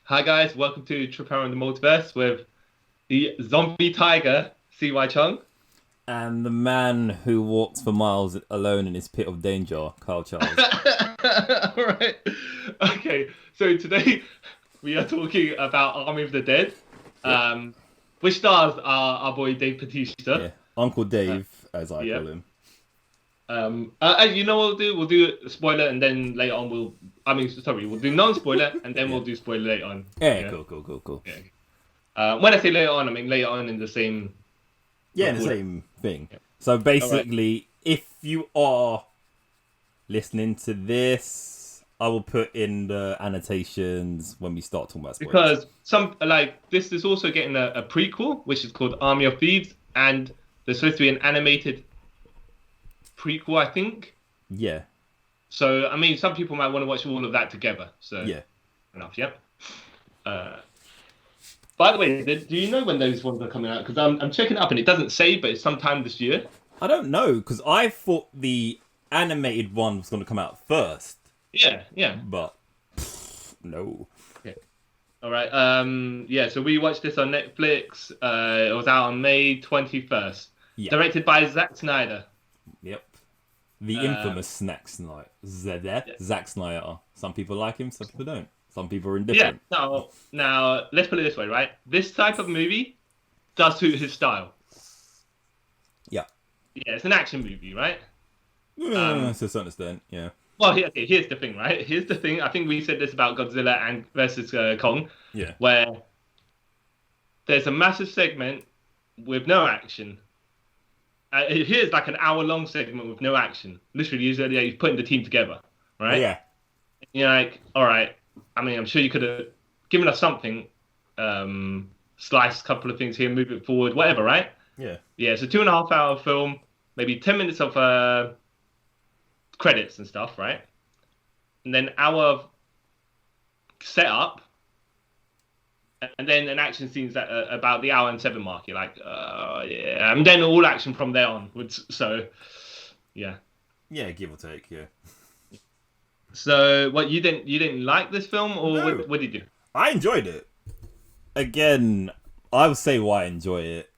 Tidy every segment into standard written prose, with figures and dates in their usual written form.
Hi guys, welcome to Trip Around the Multiverse with the zombie tiger, CY Chung. And the man who walks for miles alone in his pit of danger, Carl Charles. Alright. Okay, so today we are talking about Army of the Dead, Yep. which stars our boy Dave Bautista. Yeah, Uncle Uh, Dave, as I yeah. call him. You know what we'll do? We'll do a spoiler and then later on we'll do non-spoiler and then Yeah. we'll do spoiler later on. Yeah, Yeah. cool. Yeah. When I say later on, I mean later on in the same Yeah, the recording. same thing. Yeah. So All right. basically, if you are listening to this, I will put in the annotations when we start talking about spoilers. Because this is also getting a prequel, which is called Army of Thieves, and there's supposed to be an animated prequel, I think. Yeah, So I mean, some people might want to watch all of that together. So yeah. enough, yep. By the way, do you know when those ones are coming out? Because I'm checking it up and it doesn't say, but it's sometime this year. I don't know, because I thought the animated one was going to come out first, Yeah. but no. Okay. All right. Yeah. So we watched this on Netflix. It was out on May 21st. Yeah. Directed by Zack Snyder. Yep. The infamous Zack Snyder. Zack Snyder. Some people like him, some people don't. Some people are Yeah. indifferent. Now let's put it this way, right? This type of movie does suit his style. Yeah. Yeah, it's an action movie, right? To a certain extent, yeah. Well, here's the thing, right? Here's the thing. I think we said this about Godzilla and versus Kong, Yeah. where there's a massive segment with no action. Here's like an hour-long segment with no action. Literally, he's putting the team together, right? Yeah. And you're like, all right. I mean, I'm sure you could have given us something, slice a couple of things here, move it forward, whatever, right? Yeah. Yeah, it's a 2.5 hour film, maybe 10 minutes of credits and stuff, right? And then hour of setup, and then an action scenes at about the hour and 7 mark. You're like, yeah, and then all action from there onwards. So, yeah. Yeah, give or take, yeah. So, what you didn't like this film, or No. what did you do? I enjoyed it. Again, I would say why I enjoy it.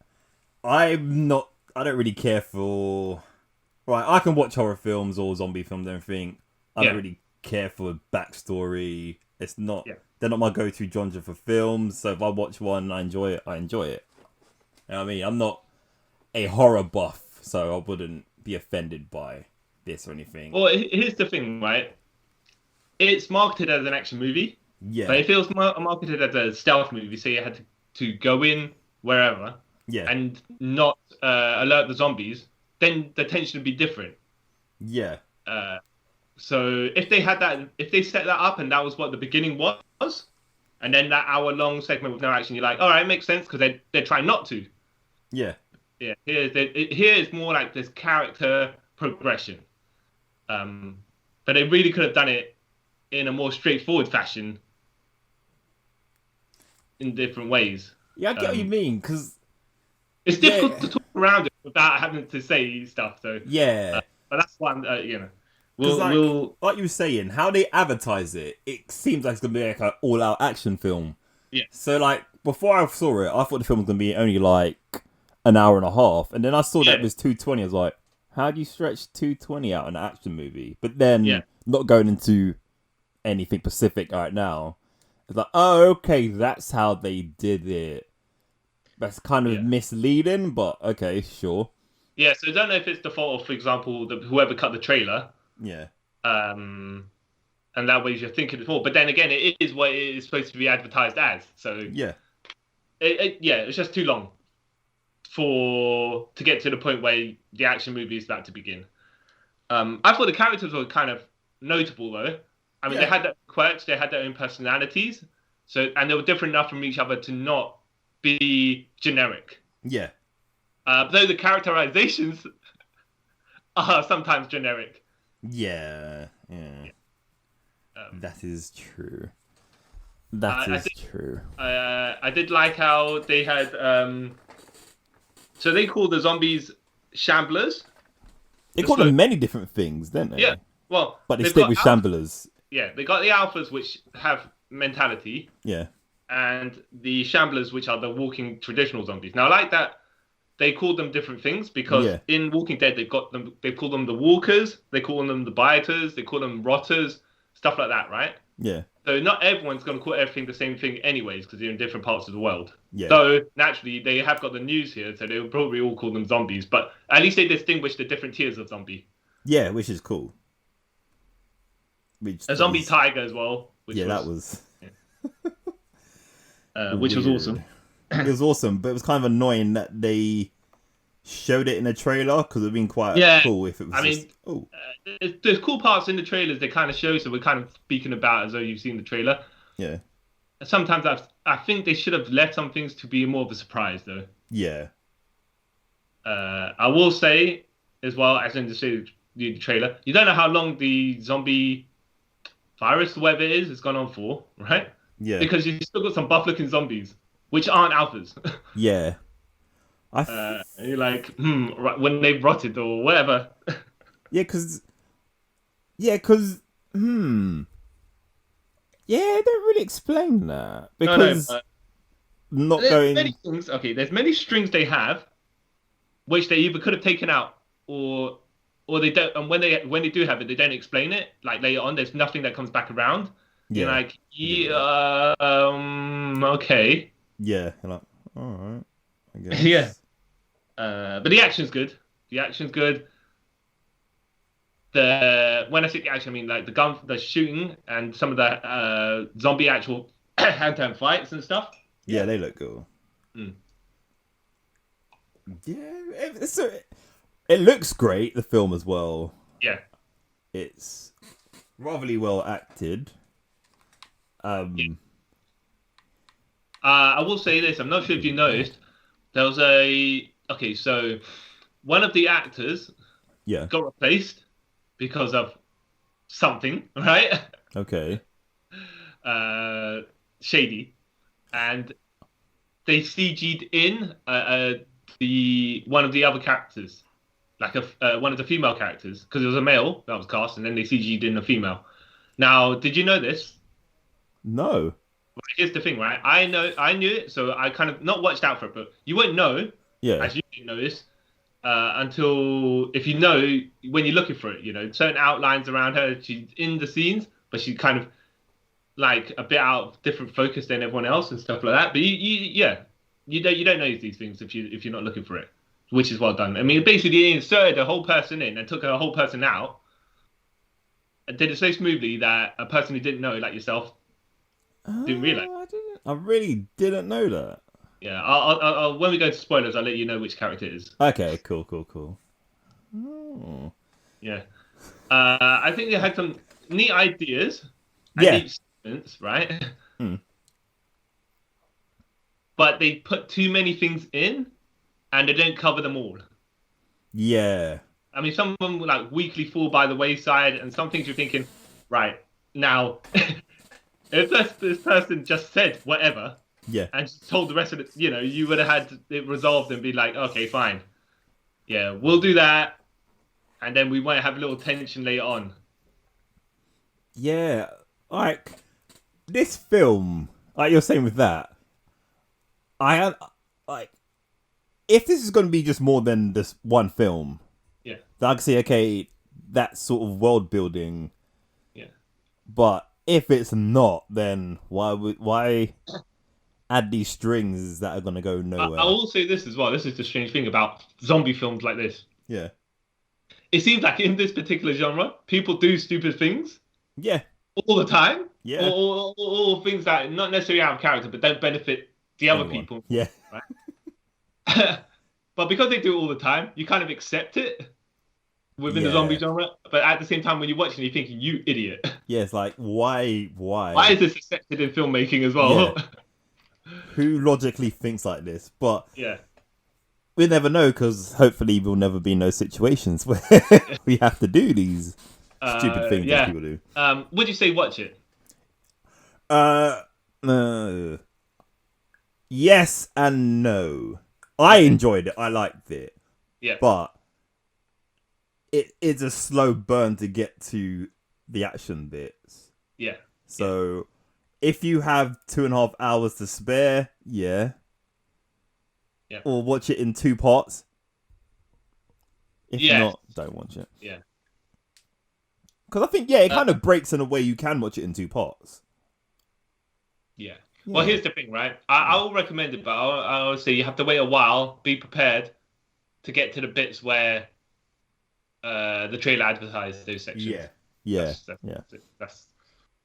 I don't really care for... Right, I can watch horror films or zombie films and everything. I don't really care for backstory. It's not... Yeah. They're not my go-to genre for films, so if I watch one and I enjoy it, I enjoy it. You know what I mean? I'm not a horror buff, so I wouldn't be offended by this or anything. Well, here's the thing, right? It's marketed as an action movie, Yeah. but it feels marketed as a stealth movie, so you had to go in wherever Yeah. and not alert the zombies. Then the tension would be different. Yeah. So if they set that up and that was what the beginning was, and then that hour-long segment with no action, you're like, all right, makes sense because they're trying not to. Yeah. Yeah, here is more like this character progression. But they really could have done it in a more straightforward fashion in different ways. Yeah, I get what you mean, because... It's difficult to talk around it without having to say stuff, though. Yeah. But that's what I'm, Like you were saying, how they advertise it, it seems like it's going to be like an all-out action film. Yeah. So, like, before I saw it, I thought the film was going to be only, like, an hour and a half. And then I saw that it was 2:20. I was like, how do you stretch 2:20 out in an action movie? But then, not going into anything specific right now, it's like, oh, okay, that's how they did it. That's kind of misleading, but okay, sure. Yeah, so I don't know if it's the fault of, for example, whoever cut the trailer. Yeah. And that way you're thinking before. But then again, it is what it is supposed to be advertised as. So Yeah. It's just too long to get to the point where the action movie is about to begin. I thought the characters were kind of notable though. I mean, they had their quirks, they had their own personalities, and they were different enough from each other to not be generic. Yeah. Though the characterizations are sometimes generic. Yeah. That is true. That is true. I did like how they had. So they call the zombies shamblers. They call them many different things, don't they? Yeah. Well, but they stick with shamblers. Yeah, they got the alphas, which have mentality. Yeah. and the Shamblers, which are the walking traditional zombies. Now, I like that they call them different things because in Walking Dead they call them the walkers, they call them the biters, they call them rotters, stuff like that, right? Yeah. So not everyone's going to call everything the same thing anyways because they're in different parts of the world. Yeah. So naturally they have got the news here, so they'll probably all call them zombies, but at least they distinguish the different tiers of zombie. Yeah, which is cool. A zombie tiger as well. Which was which was awesome. It was awesome, but it was kind of annoying that they showed it in a trailer because it would have been quite cool if it was there's cool parts in the trailers they kind of show, so we're kind of speaking about as though you've seen the trailer. Yeah. Sometimes I think they should have left some things to be more of a surprise, though. Yeah. I will say, as well, as in the trailer, you don't know how long the zombie virus, whatever it is, has gone on for, right? Yeah. Because you've still got some buff-looking zombies, which aren't alphas. Yeah. You're like, when they've rotted or whatever. Yeah, because yeah, they don't really explain that because there's many strings they have, which they either could have taken out or they don't. And when they do have it, they don't explain it. Like later on, there's nothing that comes back around. Yeah. You're like, okay. Yeah. You're like, all right. I guess. Yeah. But the action's good. When I say the action, I mean like the shooting and some of the zombie actual hand-to-hand fights and stuff. Yeah, they look cool. Yeah, it looks great. The film as well. Yeah, it's ratherly well acted. I will say this. I'm not sure if you noticed. There was so one of the actors got replaced because of something, right? Okay. Shady. And they CG'd in one of the other characters, like one of the female characters, because it was a male that was cast, and then they CG'd in a female. Now, did you know this? No. Here's the thing, right? I knew it, so I kind of not watched out for it, but you won't know, as you didn't notice, until if you know when you're looking for it. You know, certain outlines around her. She's in the scenes, but she's kind of like a bit out of different focus than everyone else and stuff like that. But you don't notice these things if you're not looking for it, which is well done. I mean, basically they inserted a whole person in and took a whole person out, and did it so smoothly that a person who didn't know, like yourself, didn't realize. I really didn't know that. Yeah, I'll when we go to spoilers, I'll let you know which character it is. Okay, cool. Oh. Yeah, I think they had some neat ideas and neat statements, right? But they put too many things in, and they don't cover them all. Yeah. I mean, some of them like weakly fall by the wayside, and some things you're thinking, right now. If this person just said whatever, and told the rest of it, you would have had it resolved and be like, okay, fine, yeah, we'll do that, and then we might have a little tension later on. Yeah, like this film, like you're saying with that, I like if this is going to be just more than this one film, then I can say, okay, that's sort of world building, but if it's not, then why add these strings that are going to go nowhere? I will say this as well. This is the strange thing about zombie films like this. Yeah. It seems like in this particular genre, people do stupid things. Yeah. All the time. Yeah. Or things that not necessarily out of character, but don't benefit the other people. Yeah. Right? But because they do it all the time, you kind of accept it within the zombie genre, but at the same time, when you're watching, you're thinking, "You idiot!" Yeah, it's like, why? Why is this accepted in filmmaking as well? Yeah. Who logically thinks like this? But yeah, we never know because hopefully we'll never be in those situations where we have to do these stupid things that people do. Would you say watch it? No. Yes and no. I enjoyed it. I liked it. Yeah, but it's a slow burn to get to the action bits. Yeah. So if you have 2.5 hours to spare, yeah. Yeah. Or watch it in 2 parts. If Yeah. not, don't watch it. Yeah. Because I think, it kind of breaks in a way you can watch it in 2 parts. Yeah. Well, here's the thing, right? I will recommend it, but I will say you have to wait a while, be prepared to get to the bits where the trailer advertised those sections. Yeah. That's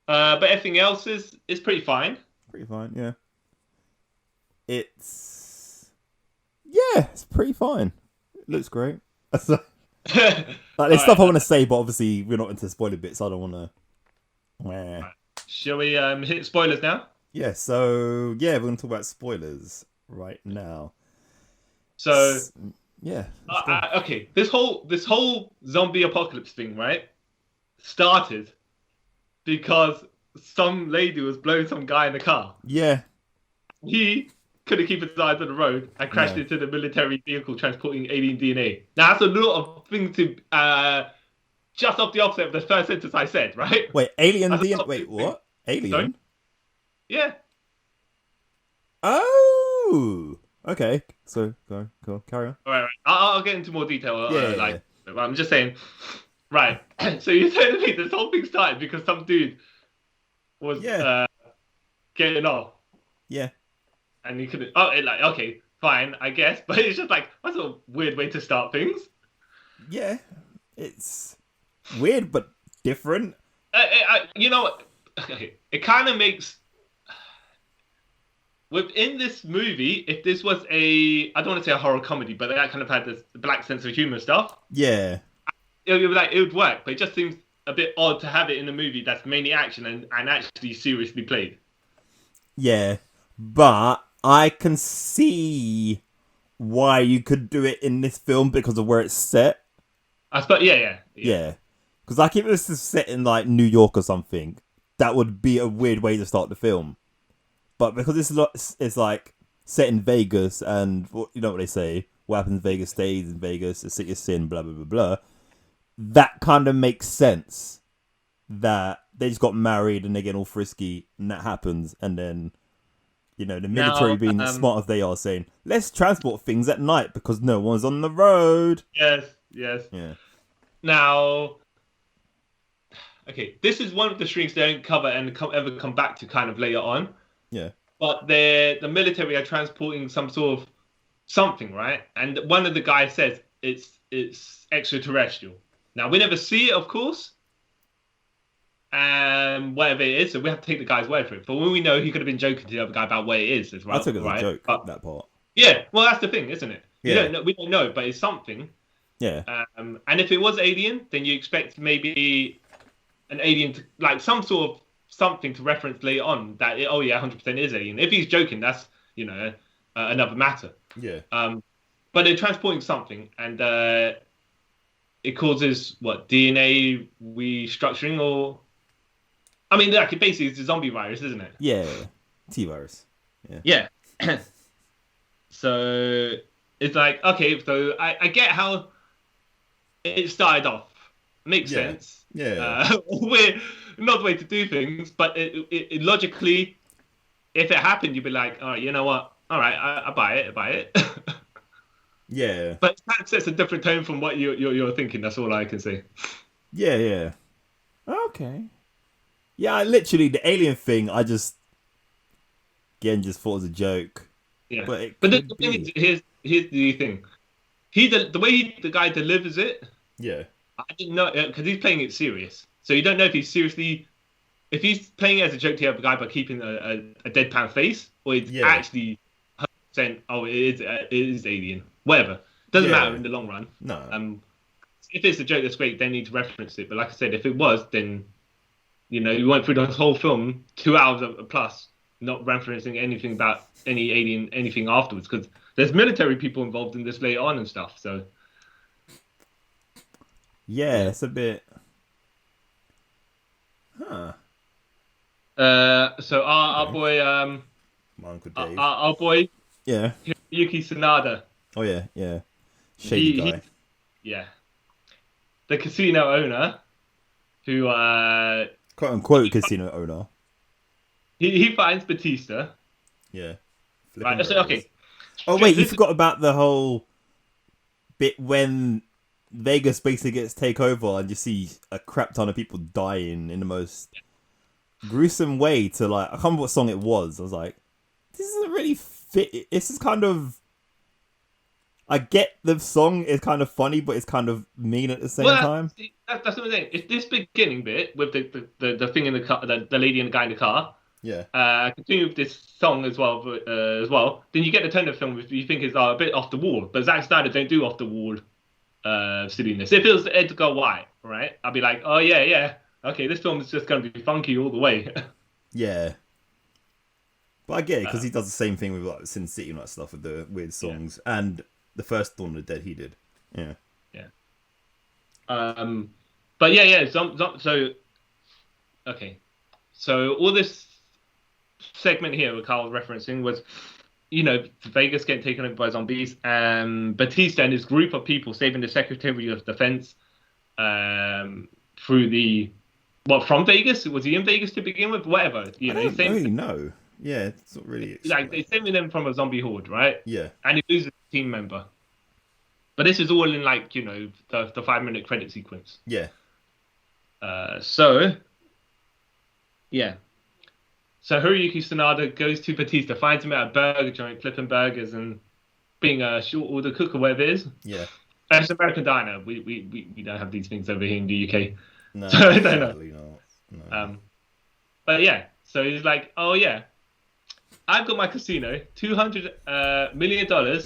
but everything else is pretty fine. Pretty fine, yeah. It's pretty fine. It looks great. Like, there's stuff I want to say, but obviously we're not into spoiler bits. So I don't want to. Right. Shall we hit spoilers now? Yeah. So we're going to talk about spoilers right now. So yeah. Okay. This whole zombie apocalypse thing, right, started because some lady was blowing some guy in the car. Yeah. He couldn't keep his eyes on the road and crashed into the military vehicle transporting alien DNA. Now, that's a lot of things to just off the opposite of the first sentence I said, right? Wait, alien DNA? Wait, what? Alien? Sorry? Yeah. Oh! Okay. So, go on, carry on. All right. I'll get into more detail. I'm just saying. Right. So you're telling me this whole thing started because some dude was getting off. Yeah. And he couldn't. Oh, okay, fine, I guess. But it's just like, that's a weird way to start things. Yeah. It's weird, but different. You know what? It kind of makes. Within this movie, if this was I don't want to say a horror comedy, but that kind of had this black sense of humor stuff. Yeah. It would work, but it just seems a bit odd to have it in a movie that's mainly action and actually seriously played. Yeah, but I can see why you could do it in this film because of where it's set. I suppose, yeah. Because like if it was set in like New York or something, that would be a weird way to start the film. But because it's like set in Vegas, and you know what they say, what happens in Vegas stays in Vegas, the city of sin, blah blah blah blah. That kind of makes sense. That they just got married and they get all frisky, and that happens, and then the military being as smart as they are, saying let's transport things at night because no one's on the road. Yes. Yeah. Now, okay, this is one of the strings they don't cover and ever come back to kind of later on. Yeah. But the military are transporting some sort of something, right? And one of the guys says it's extraterrestrial. Now, we never see it, of course. Whatever it is, so we have to take the guy's word for it. But when we know, he could have been joking to the other guy about what it is as well. I took it as a joke, that part. Yeah, well, that's the thing, isn't it? Yeah. We don't know, but it's something. Yeah. And if it was alien, then you expect maybe an alien to, like, some sort of something to reference later on that 100% is alien. If he's joking, that's another matter. Yeah. But they're transporting something, and it causes DNA restructuring, or I mean, like, basically it's a zombie virus, isn't it? Yeah. T-virus. Yeah. So it's like, okay, so I get how it started off. Makes sense. Yeah. We're not the way to do things, but it logically, if it happened, you'd be like, all right, you know what? All right, I buy it. Yeah. But it kind of sets a different tone from what you're thinking. That's all I can say. Yeah. Okay. Yeah, literally the alien thing, I just thought it was a joke. Yeah. But the thing is, here's the thing. The way the guy delivers it. Yeah. I didn't know, because he's playing it serious. So you don't know if he's playing it as a joke to the other guy by keeping a deadpan face, or it's actually saying, oh, it is alien. Whatever. Doesn't matter in the long run. No. If it's a joke, that's great. They need to reference it. But like I said, if it was, then, you went through the whole film, 2 hours plus, not referencing anything about any alien, anything afterwards. Because there's military people involved in this later on and stuff, so... Yeah, it's a bit... Huh. So our boy... My Uncle Dave. Our boy... Yeah. Yuki Tsunada. Oh, yeah. Shady guy. Yeah. The casino owner, who... quote-unquote casino owner. he finds Bautista. Yeah. Right. So okay. Oh wait, you forgot about the whole bit when Vegas basically gets take over and you see a crap ton of people dying in the most gruesome way to like, I can't remember what song it was. I was like, this isn't really fit. This is kind of, I get the song is kind of funny, but it's kind of mean at the same time. That's what I'm saying. If this beginning bit with the thing in the car, the lady and the guy in the car, continue with this song as well, then you get the tone of the film which you think is a bit off the wall. But Zack Snyder don't do off the wall silliness. If it was Edgar White, right, I'd be like, oh yeah, okay, this film is just going to be funky all the way. Yeah. But I get it, because he does the same thing with like Sin City and that stuff with the weird songs. Yeah. And the first Dawn of the Dead he did. Yeah. Yeah. But yeah. So, okay. So all this segment here that Carl was referencing was, Vegas getting taken over by zombies, and Bautista and his group of people saving the Secretary of Defense through the... from Vegas? Was he in Vegas to begin with? Whatever. I don't really know. Yeah, it's not really... Like, they saving them from a zombie horde, right? Yeah. And he loses a team member. But this is all in, like, the 5-minute credit sequence. Yeah. So Hiroyuki Sanada goes to Bautista, finds him at a burger joint, flipping burgers and being a short order cook or whatever it is. Yeah. It's American Diner. We don't have these things over here in the UK. No, so I don't know. No. But yeah, so he's like, oh yeah, I've got my casino, $200 million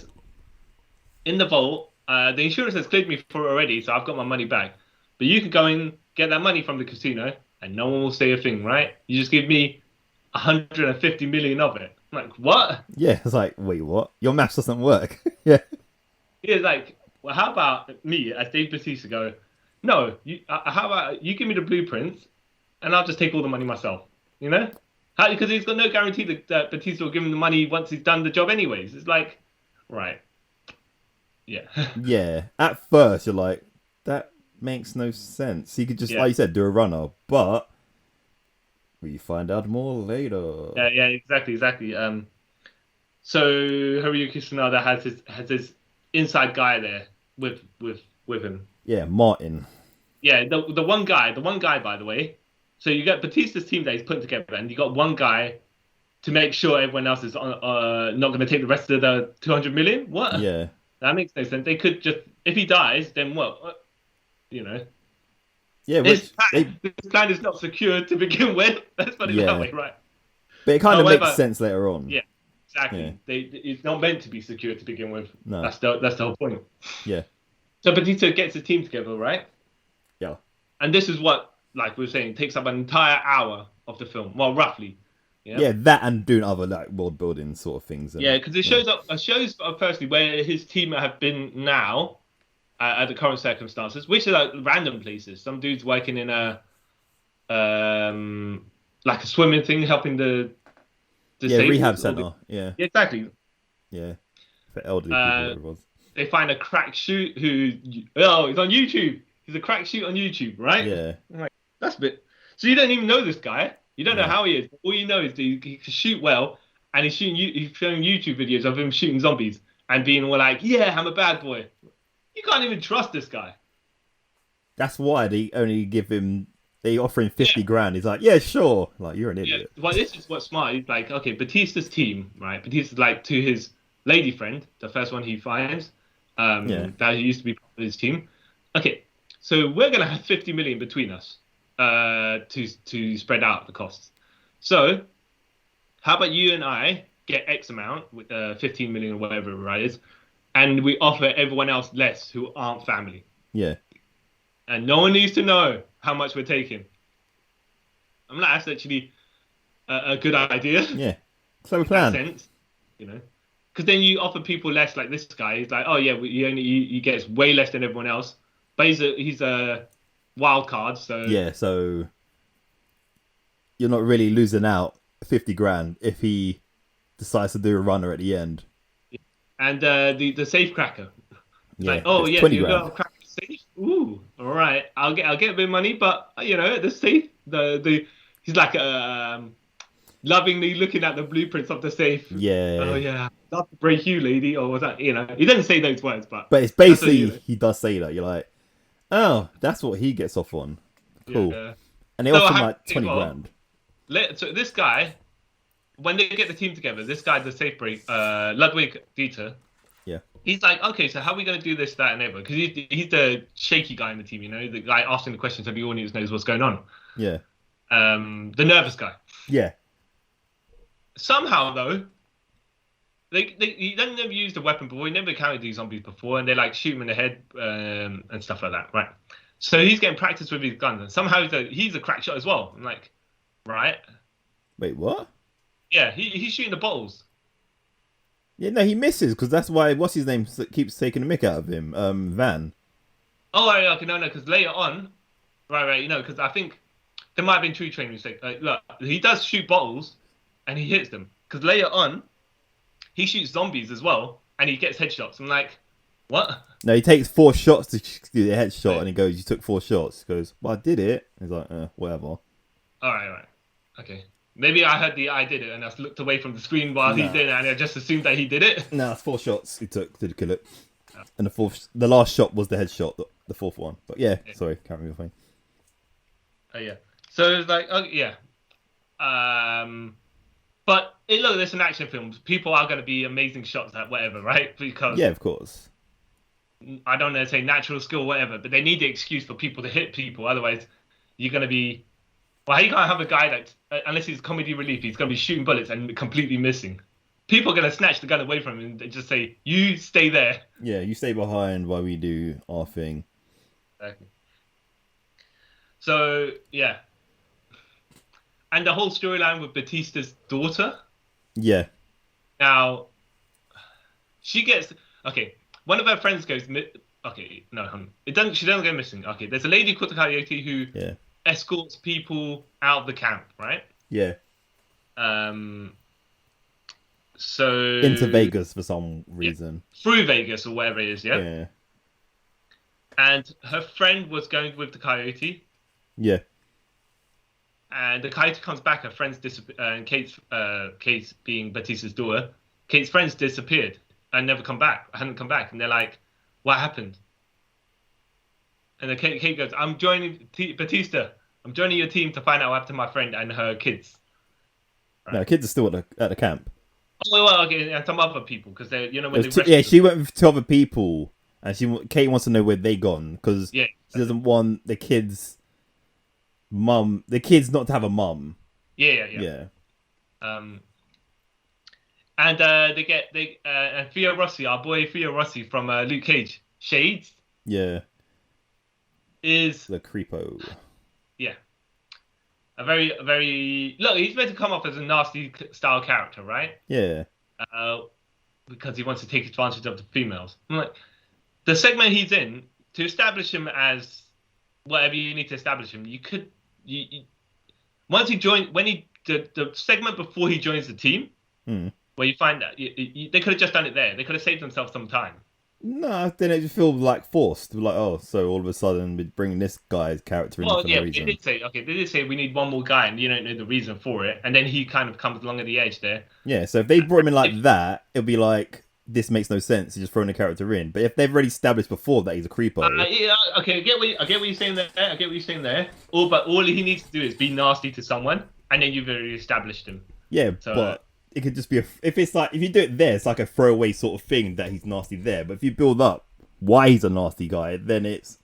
in the vault. The insurance has cleared me for it already, so I've got my money back. But you could go and get that money from the casino, and no one will say a thing, right? You just give me 150 million of it. I'm like, what? Yeah, it's like, wait, what? Your maths doesn't work. Yeah. He's like, well, how about me, as Dave Bautista, go, no, how about you give me the blueprints, and I'll just take all the money myself, Because he's got no guarantee that Bautista will give him the money once he's done the job anyways. It's like, right. Yeah. Yeah. At first, you're like, that makes no sense. He could just, like you said, do a runner, but we find out more later. Yeah, exactly. So Hiroyuki Sanada has his inside guy there with him. Yeah, Martin. Yeah, the one guy, by the way. So you got Bautista's team that he's putting together, and you got one guy to make sure everyone else is not going to take the rest of the 200 million. What? Yeah. That makes no sense. They could just, if he dies, then what? Yeah, this plan is not secure to begin with. Let's put it that way, right? But it kind of makes sense later on. Yeah, exactly. Yeah. It's not meant to be secure to begin with. No. That's the whole point. Yeah. So Bautista gets his team together, right? Yeah. And this is what, like we were saying, takes up an entire hour of the film. Well, roughly. Yeah, that and doing other like world building sort of things. Yeah, because it shows personally where his team have been now at the current circumstances, which are like random places. Some dude's working in a like a swimming thing, helping the rehab center. Yeah, exactly. Yeah, for elderly people. It was. They find a crack shoot he's on YouTube. He's a crack shoot on YouTube, right? Yeah. I'm like, that's a bit. So you don't even know this guy. You don't know how he is. All you know is that he can shoot well, and he's showing YouTube videos of him shooting zombies and being all like, "Yeah, I'm a bad boy." You can't even trust this guy. That's why they only give him. They offer him 50 grand. He's like, "Yeah, sure." Like, you're an idiot. Well, this is what's smart. He's like, okay, Bautista's team, right? Batista's like to his lady friend, the first one he finds, that he used to be part of his team. Okay, so we're gonna have 50 million between us. To spread out the costs. So, how about you and I get X amount, with 15 million or whatever it is, and we offer everyone else less who aren't family. Yeah. And no one needs to know how much we're taking. I'm like, that's actually a good idea. Yeah. So we plan. Sense, because then you offer people less. Like this guy, he's like, oh yeah, he gets way less than everyone else, but he's a wild card, so so you're not really losing out 50 grand if he decides to do a runner at the end. And the safe cracker, like, oh yeah, you got a cracker safe. Ooh, all right, I'll get a bit of money, but the safe, the he's like lovingly looking at the blueprints of the safe. Yeah. Oh yeah, love to break you, lady, or was that? He doesn't say those words, but it's basically he does say that. You're like, oh, that's what he gets off on. Cool. Yeah. And they offer him like 20 grand. So this guy, when they get the team together, this guy, the safe break, Ludwig Dieter. Yeah. He's like, okay, so how are we going to do this, that, and ever? Because he's the shaky guy in the team, the guy asking the questions so the audience knows what's going on. Yeah. The nervous guy. Yeah. Somehow, though, he doesn't never used a weapon before. He never encountered these zombies before, and they like shoot him in the head and stuff like that, right? So he's getting practice with his guns, and somehow he's a crack shot as well. I'm like, right? Wait, what? Yeah, he's shooting the bottles. Yeah, no, he misses because that's why what's his name keeps taking the mick out of him, Van. Oh, right, okay, no, because later on, right, because I think there might have been two training mistakes. Look, he does shoot bottles, and he hits them. Because later on, he shoots zombies as well, and he gets headshots. I'm like, what? No, he takes 4 shots to do the headshot, and he goes, "You took 4 shots." He goes, "Well, I did it." He's like, whatever. All right, okay. Maybe I heard I did it, and I looked away from the screen while he did it, and I just assumed that he did it. No, it's 4 shots he took to kill it, and the last shot was the headshot, the 4th one. But yeah, sorry, can't remember the thing. Oh yeah. So it's like, oh yeah. But look, there's an action film. People are going to be amazing shots at whatever, right? Because yeah, of course. I don't know, say natural skill, whatever, but they need the excuse for people to hit people. Otherwise, you're going to be. Well, you can't have a guy that, unless he's comedy relief, he's going to be shooting bullets and completely missing. People are going to snatch the gun away from him and just say, "You stay there." Yeah, you stay behind while we do our thing. Exactly. So yeah. And the whole storyline with Bautista's daughter. Yeah. Now, she gets one of her friends goes. Okay, no, it doesn't. She doesn't go missing. Okay, there's a lady called the Coyote who escorts people out of the camp, right? Yeah. So into Vegas for some reason. Through Vegas or wherever it is, yeah. Yeah. And her friend was going with the Coyote. Yeah. And the Coyote comes back. Her friends disappear. And Kate being Batista's daughter, Kate's friends disappeared and never hadn't come back. And they're like, "What happened?" And then Kate goes, "I'm joining Bautista. I'm joining your team to find out what happened to my friend and her kids." Right. No, kids are still at the camp. Oh well, okay, and some other people because they, when she went with 2 other people, and Kate wants to know where they gone because she doesn't want the kids' mum, the kids not to have a mum. Yeah. And and Theo Rossi, our boy Theo Rossi from Luke Cage, Shades. Yeah. Is the creepo. Yeah. A very, very... Look, he's meant to come off as a nasty style character, right? Yeah. Because he wants to take advantage of the females. I'm like, the segment he's in, to establish him as whatever you need to establish him, once he joined, the segment before he joins the team, where you find that, they could have just done it there. They could have saved themselves some time. No, then it just feels like forced. Like, oh, so all of a sudden we're bringing this guy's character in for no reason. They did say we need one more guy, and you don't know the reason for it, and then he kind of comes along at the edge there. Yeah, so if they brought him in like that, it'll be like, this makes no sense. He's just throwing a character in. But if they've already established before that he's a creepo, I get what you're saying there. All he needs to do is be nasty to someone, and then you've already established him. Yeah, so, but it could just be if you do it there, it's like a throwaway sort of thing that he's nasty there. But if you build up why he's a nasty guy, then it's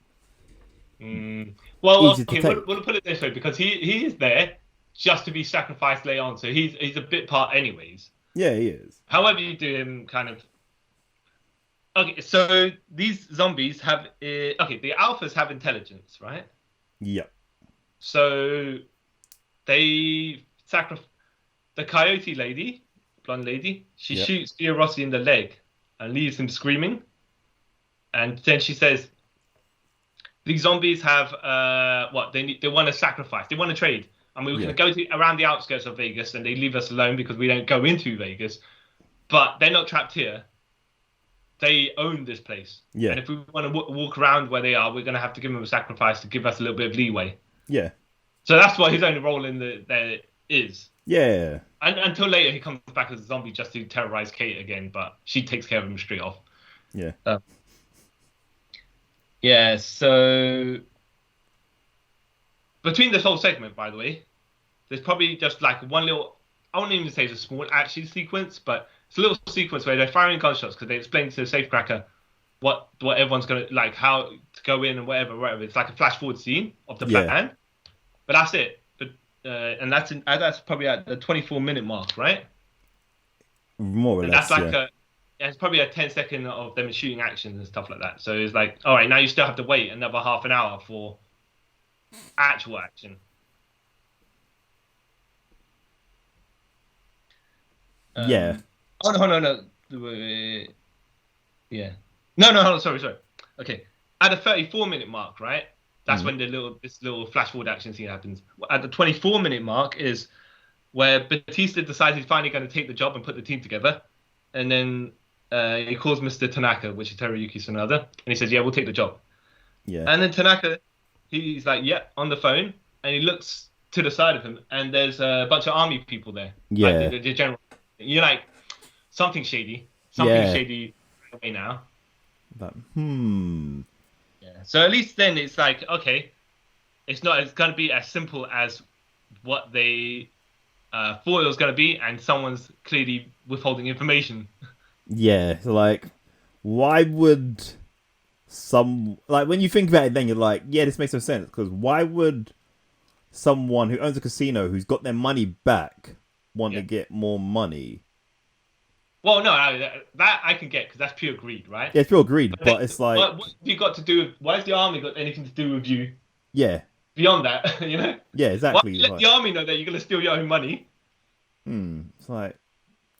well, okay, we'll put it this way, because he is there just to be sacrificed later on, so he's a bit part anyways. Yeah, he is. However you do him, kind of. Okay, so these zombies have the alphas have intelligence, right? Yep. So they sacrifice. The Coyote lady, blonde lady, she shoots Theo Rossi in the leg and leaves him screaming. And then she says, "These zombies have they want to sacrifice, they want to trade, and we're going to go around the outskirts of Vegas, and they leave us alone because we don't go into Vegas. But they're not trapped here. They own this place. Yeah. And if we want to walk around where they are, we're going to have to give them a sacrifice to give us a little bit of leeway." Yeah. So that's what his only role in there is. Yeah. And until later, he comes back as a zombie just to terrorize Kate again, but she takes care of him straight off. Yeah. Yeah, so between this whole segment, by the way, there's probably just like one little, I wouldn't even say it's a small action sequence, but it's a little sequence where they're firing gunshots because they explain to the safecracker what everyone's gonna like, how to go in and whatever. It's like a flash forward scene of the plan, but that's it. But and that's probably at the 24-minute mark, right? More or and less. That's like it's probably a 10-second of them shooting actions and stuff like that. So it's like, all right, now you still have to wait another half an hour for actual action. Yeah. Oh no. Yeah. No. Sorry. Okay. At the 34-minute mark, right? That's when this little flash forward action scene happens. At the 24-minute mark is where Bautista decides he's finally going to take the job and put the team together, and then he calls Mr. Tanaka, which is Teruyuki Sanada, and he says, "Yeah, we'll take the job." Yeah. And then Tanaka, he's like, "Yeah," on the phone, and he looks to the side of him, and there's a bunch of army people there. Yeah. Like the general. You're like, something shady. Something shady away now. But, Yeah. So at least then it's like, okay, it's going to be as simple as what they thought it was going to be, and someone's clearly withholding information. Yeah, like, why would when you think about it, then you're like, yeah, this makes no sense, because why would someone who owns a casino who's got their money back want to get more money? Well, no, that I can get because that's pure greed, right? Yeah, it's pure greed, but it's like, what have you got to do with? Why has the army got anything to do with you? Yeah. Beyond that, you know. Yeah, exactly. Why let the army know that you're gonna steal your own money? It's like,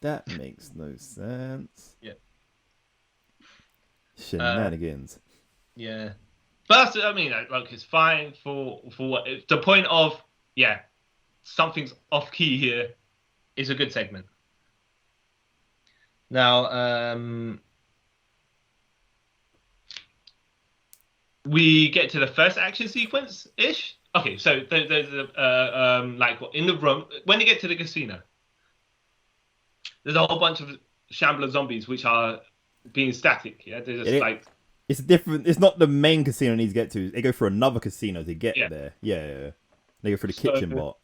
that makes no sense. Yeah. Shenanigans. Yeah. But that's, I mean, like, it's fine for what the point of, something's off key here is a good segment. Now, we get to the first action sequence ish. Okay, so there's like in the room when they get to the casino, there's a whole bunch of shambler zombies which are being static. Yeah, they're just like. It's different. It's not the main casino they need to get to. They go for another casino to get there. Yeah. They go for the kitchen bot.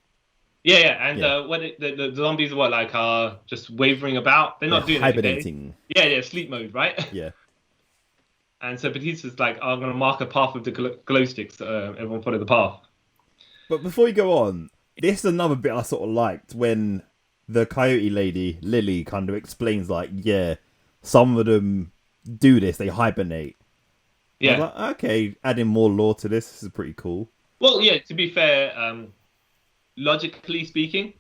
Yeah. And when the zombies are just wavering about. They're not doing hibernating. Yeah, sleep mode, right? Yeah. And so Batista's like, I'm going to mark a path with the glow sticks. Everyone follow the path. But before you go on, this is another bit I sort of liked when the coyote lady, Lily, kind of explains, like, yeah, some of them do this. They hibernate. Yeah. I was like, okay, adding more lore to this is pretty cool. Well, yeah, to be fair, logically speaking,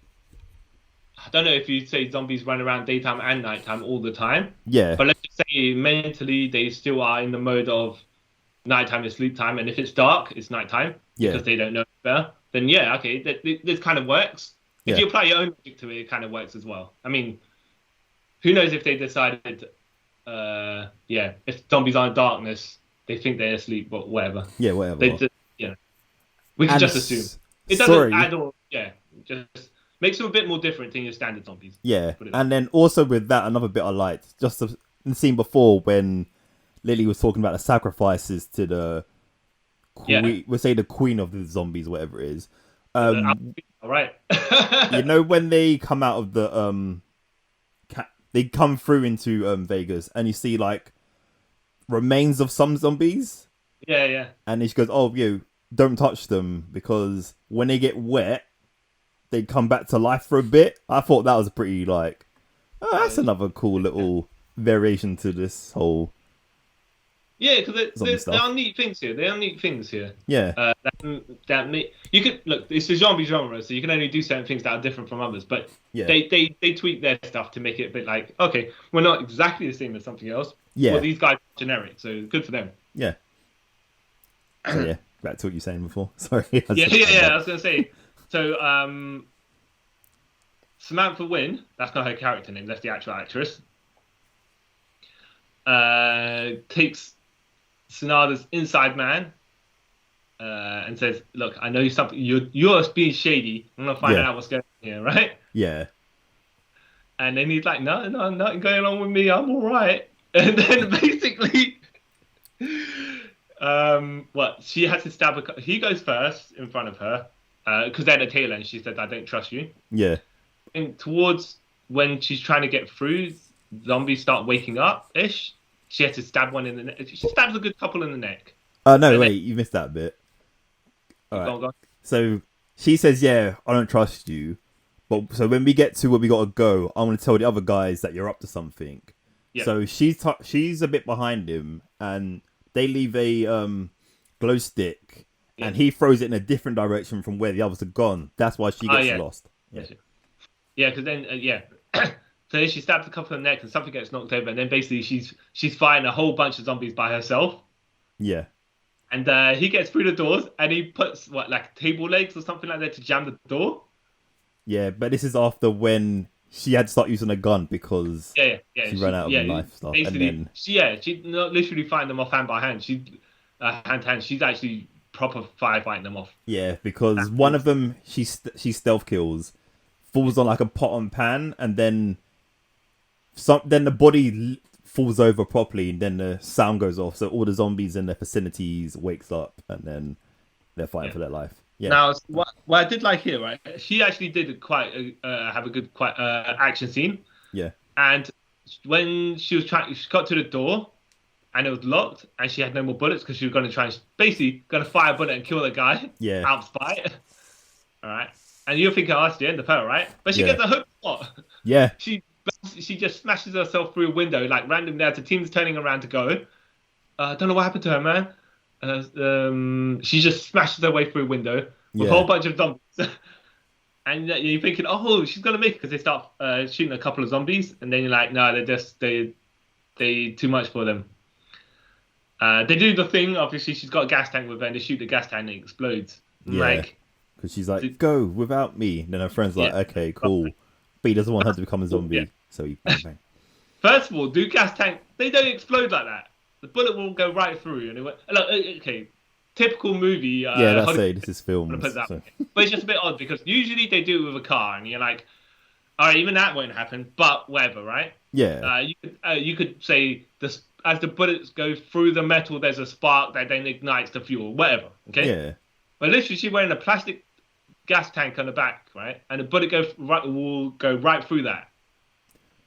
I don't know if you'd say zombies run around daytime and nighttime all the time. Yeah. But let's just say mentally they still are in the mode of nighttime is sleep time, and if it's dark, it's nighttime because they don't know better. Then yeah, okay, this kind of works. If you apply your own logic to it, it kind of works as well. I mean, who knows if they decided, if zombies are in darkness, they think they're asleep, but whatever. Yeah, whatever. We can just assume. It doesn't add or just makes them a bit more different than your standard zombies. Yeah, and then also with that, another bit I liked, just in the scene before when Lily was talking about the sacrifices to the queen, we'll say the queen of the zombies, whatever it is. All right. You know when they come out of the they come through into Vegas, and you see like remains of some zombies. Yeah. And she goes, "Oh, don't touch them because when they get wet, they come back to life for a bit." I thought that was pretty like, that's another cool little variation to this whole. Yeah, because there are neat things here. Yeah. You could look. It's a zombie genre, so you can only do certain things that are different from others. But they tweak their stuff to make it a bit like, okay, we're not exactly the same as something else. Yeah. Well, these guys are generic, so good for them. Yeah. So back to what you were saying before. Sorry. I was gonna say. So Samantha Wynn, that's not her character name. That's the actual actress. Takes Sanada's inside man and says, "Look, I know something. You're being shady. I'm gonna find out what's going on. Yeah, right. Yeah. And then he's like, no, no, nothing going on with me. I'm all right. And then basically, what she has to stab a. He goes first in front of her because they're at the tail end. She said, "I don't trust you." Yeah. And towards when she's trying to get through, zombies start waking up ish. She has to stab one in the neck. She stabs a good couple in the neck. Oh no, And wait, you missed that bit. All right. Go on. So she says, "Yeah, I don't trust you." But so when we get to where we gotta go, I'm gonna tell the other guys that you're up to something. Yeah. So she's a bit behind him, and they leave a glow stick, and he throws it in a different direction from where the others have gone. That's why she gets lost. Yeah. Yeah, because then so then she stabs a couple in the neck, and something gets knocked over, and then basically she's fighting a whole bunch of zombies by herself. Yeah. And he gets through the doors, and he puts like table legs or something like that to jam the door. Yeah, but this is after when she had to start using a gun because she ran out of life stuff. Basically, and then she not literally fighting them off hand by hand. She hand to hand. She's actually proper fighting them off. Yeah, because one of them she stealth kills, falls on like a pot and pan, and then the body falls over properly, and then the sound goes off, so all the zombies in the vicinities wakes up, and then they're fighting for their life. Yeah. Now, what I did like here, right? She actually did have a good action scene. Yeah. And when she got to the door, and it was locked, and she had no more bullets because she was going to try and basically going to fire a bullet and kill the guy. Yeah. Out of spite. All right. And you're thinking, oh, that's the end of her, right? But she gets a hook shot. Yeah. She just smashes herself through a window, like randomly as the team's turning around to go. I don't know what happened to her, man. She just smashes her way through a window with a whole bunch of zombies. And you're thinking, oh, she's going to make it because they start shooting a couple of zombies. And then you're like, no, they too much for them. They do the thing, obviously, she's got a gas tank with her and they shoot the gas tank and it explodes. Yeah. Because she's like, go without me. And then her friend's like, okay, cool. But he doesn't want her to become a zombie. So he bang. First of all, do gas tank, they don't explode like that. The bullet will go right through. And look, okay, typical movie. That's it. This is filmed. So. But it's just a bit odd because usually they do it with a car, and you're like, all right, even that won't happen. But whatever, right? Yeah. You could say this as the bullets go through the metal, there's a spark that then ignites the fuel. Whatever. Okay. Yeah. But literally, she's wearing a plastic gas tank on the back, right? And the bullet will go right through that.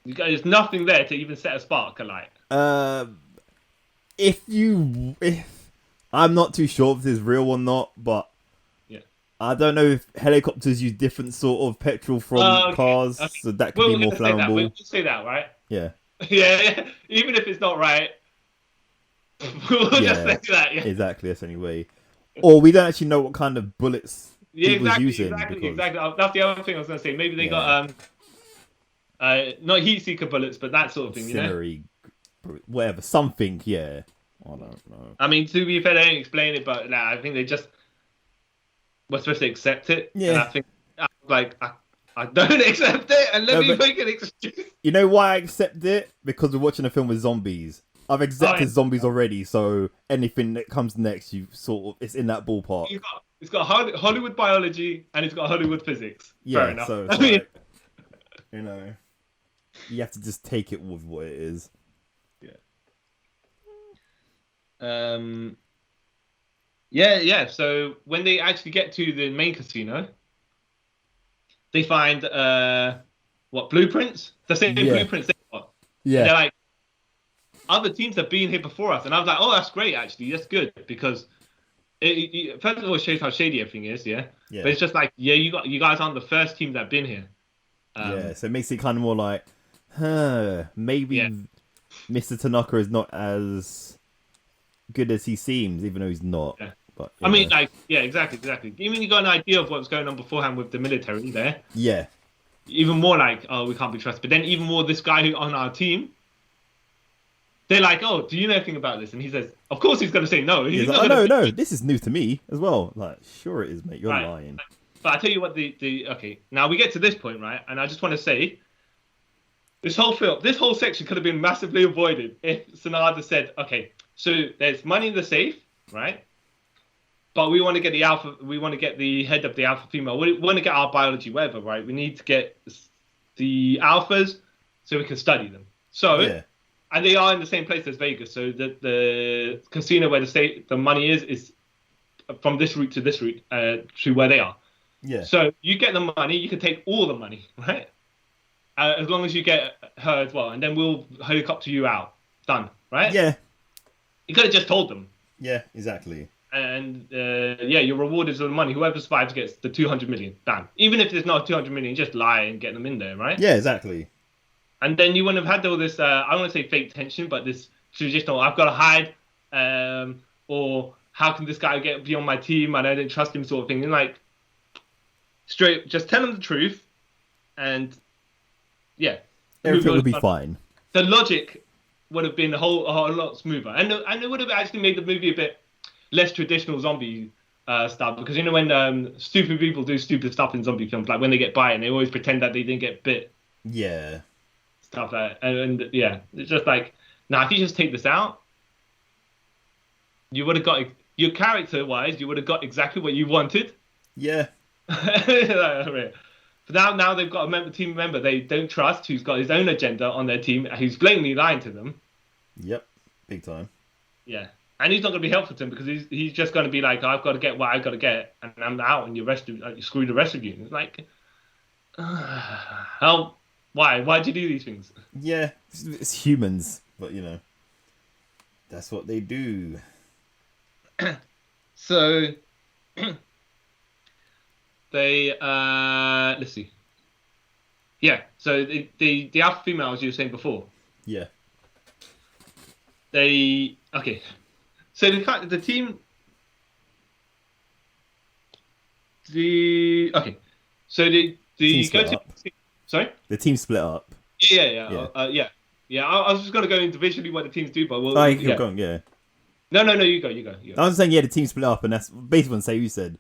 There's nothing there to even set a spark alight. If I'm not too sure if this is real or not, but I don't know if helicopters use different sort of petrol from cars, so that could be more flammable. We'll say that, right? Yeah. Yeah. Even if it's not right, we'll just say that. Yeah. Exactly. That's the only way. Or we don't actually know what kind of bullets he was using. Exactly. That's the other thing I was going to say. Maybe they got not heat seeker bullets, but that sort of thing. Incendiary, whatever, something. Yeah. I don't know. I mean, to be fair, they don't explain it, but I think they just were supposed to accept it. Yeah. And I think, I don't accept it, and let me make an excuse. You know why I accept it? Because we're watching a film with zombies. I've accepted zombies already, so anything that comes next, it's in that ballpark. It's got Hollywood biology and it's got Hollywood physics. Yeah, fair enough. So it's like, you have to just take it with what it is. Yeah. So when they actually get to the main casino, they find blueprints? The same blueprints they got. Yeah. And they're like, other teams have been here before us, and I was like, oh, that's great, actually, that's good, because first of all, it shows how shady everything is, yeah. But it's just like, you guys aren't the first team that've been here. So it makes it kind of more like, maybe Mr. Tanaka is not as good as he seems, even though he's not. Yeah. But I mean, exactly. Even you got an idea of what's going on beforehand with the military there. Yeah. Even more like, oh, we can't be trusted. But then even more, this guy who on our team. They're like, oh, do you know anything about this? And he says, of course he's going to say no. He's like, no, this is news to me as well. Like, sure it is, mate. You're lying. But I tell you what, okay, now we get to this point, right? And I just want to say, this whole section could have been massively avoided if Snyder said, okay, so there's money in the safe, right? but we want to get the alpha. We want to get the head of the alpha female. We want to get our biology, whatever, right? We need to get the alphas so we can study them. So, and they are in the same place as Vegas. So the casino where the money is from this route to this route to where they are. Yeah. So you get the money. You can take all the money, right? As long as you get her as well, and then we'll helicopter you out. Done, right? Yeah. You could have just told them. Yeah, exactly. And your reward is the money. Whoever survives gets the 200 million. Done. Even if there's not 200 million, just lie and get them in there, right? Yeah, exactly. And then you wouldn't have had all this, I don't want to say fake tension, but this traditional, I've got to hide, or how can this guy be on my team and I don't trust him sort of thing. And like, straight, just tell them the truth and, yeah. Everything would be fine. The logic would have been a whole lot smoother. And it would have actually made the movie a bit less traditional zombie stuff. Because, you know, when stupid people do stupid stuff in zombie films, like when they get bitten, they always pretend that they didn't get bit. Yeah. Stuff like that. And yeah, it's just like, now if you just take this out, you would have got, your character-wise, you would have got exactly what you wanted. Yeah. But now they've got a team member they don't trust, who's got his own agenda on their team, who's blatantly lying to them. Yep, big time. Yeah, and he's not going to be helpful to them because he's just going to be like, I've got to get what I've got to get, and I'm out, and you screw the rest of you. And it's like, how? Why? Why'd you do these things? Yeah, it's humans, but you know, that's what they do. So. They let's see. Yeah, so the alpha female, as you were saying before. Yeah. Okay. So the team. So the go to. Sorry. The team split up. Yeah. I was just gonna go into visually what the teams do, but we'll. You're going. Yeah. No. You go. I was saying the team split up, and that's basically what you said.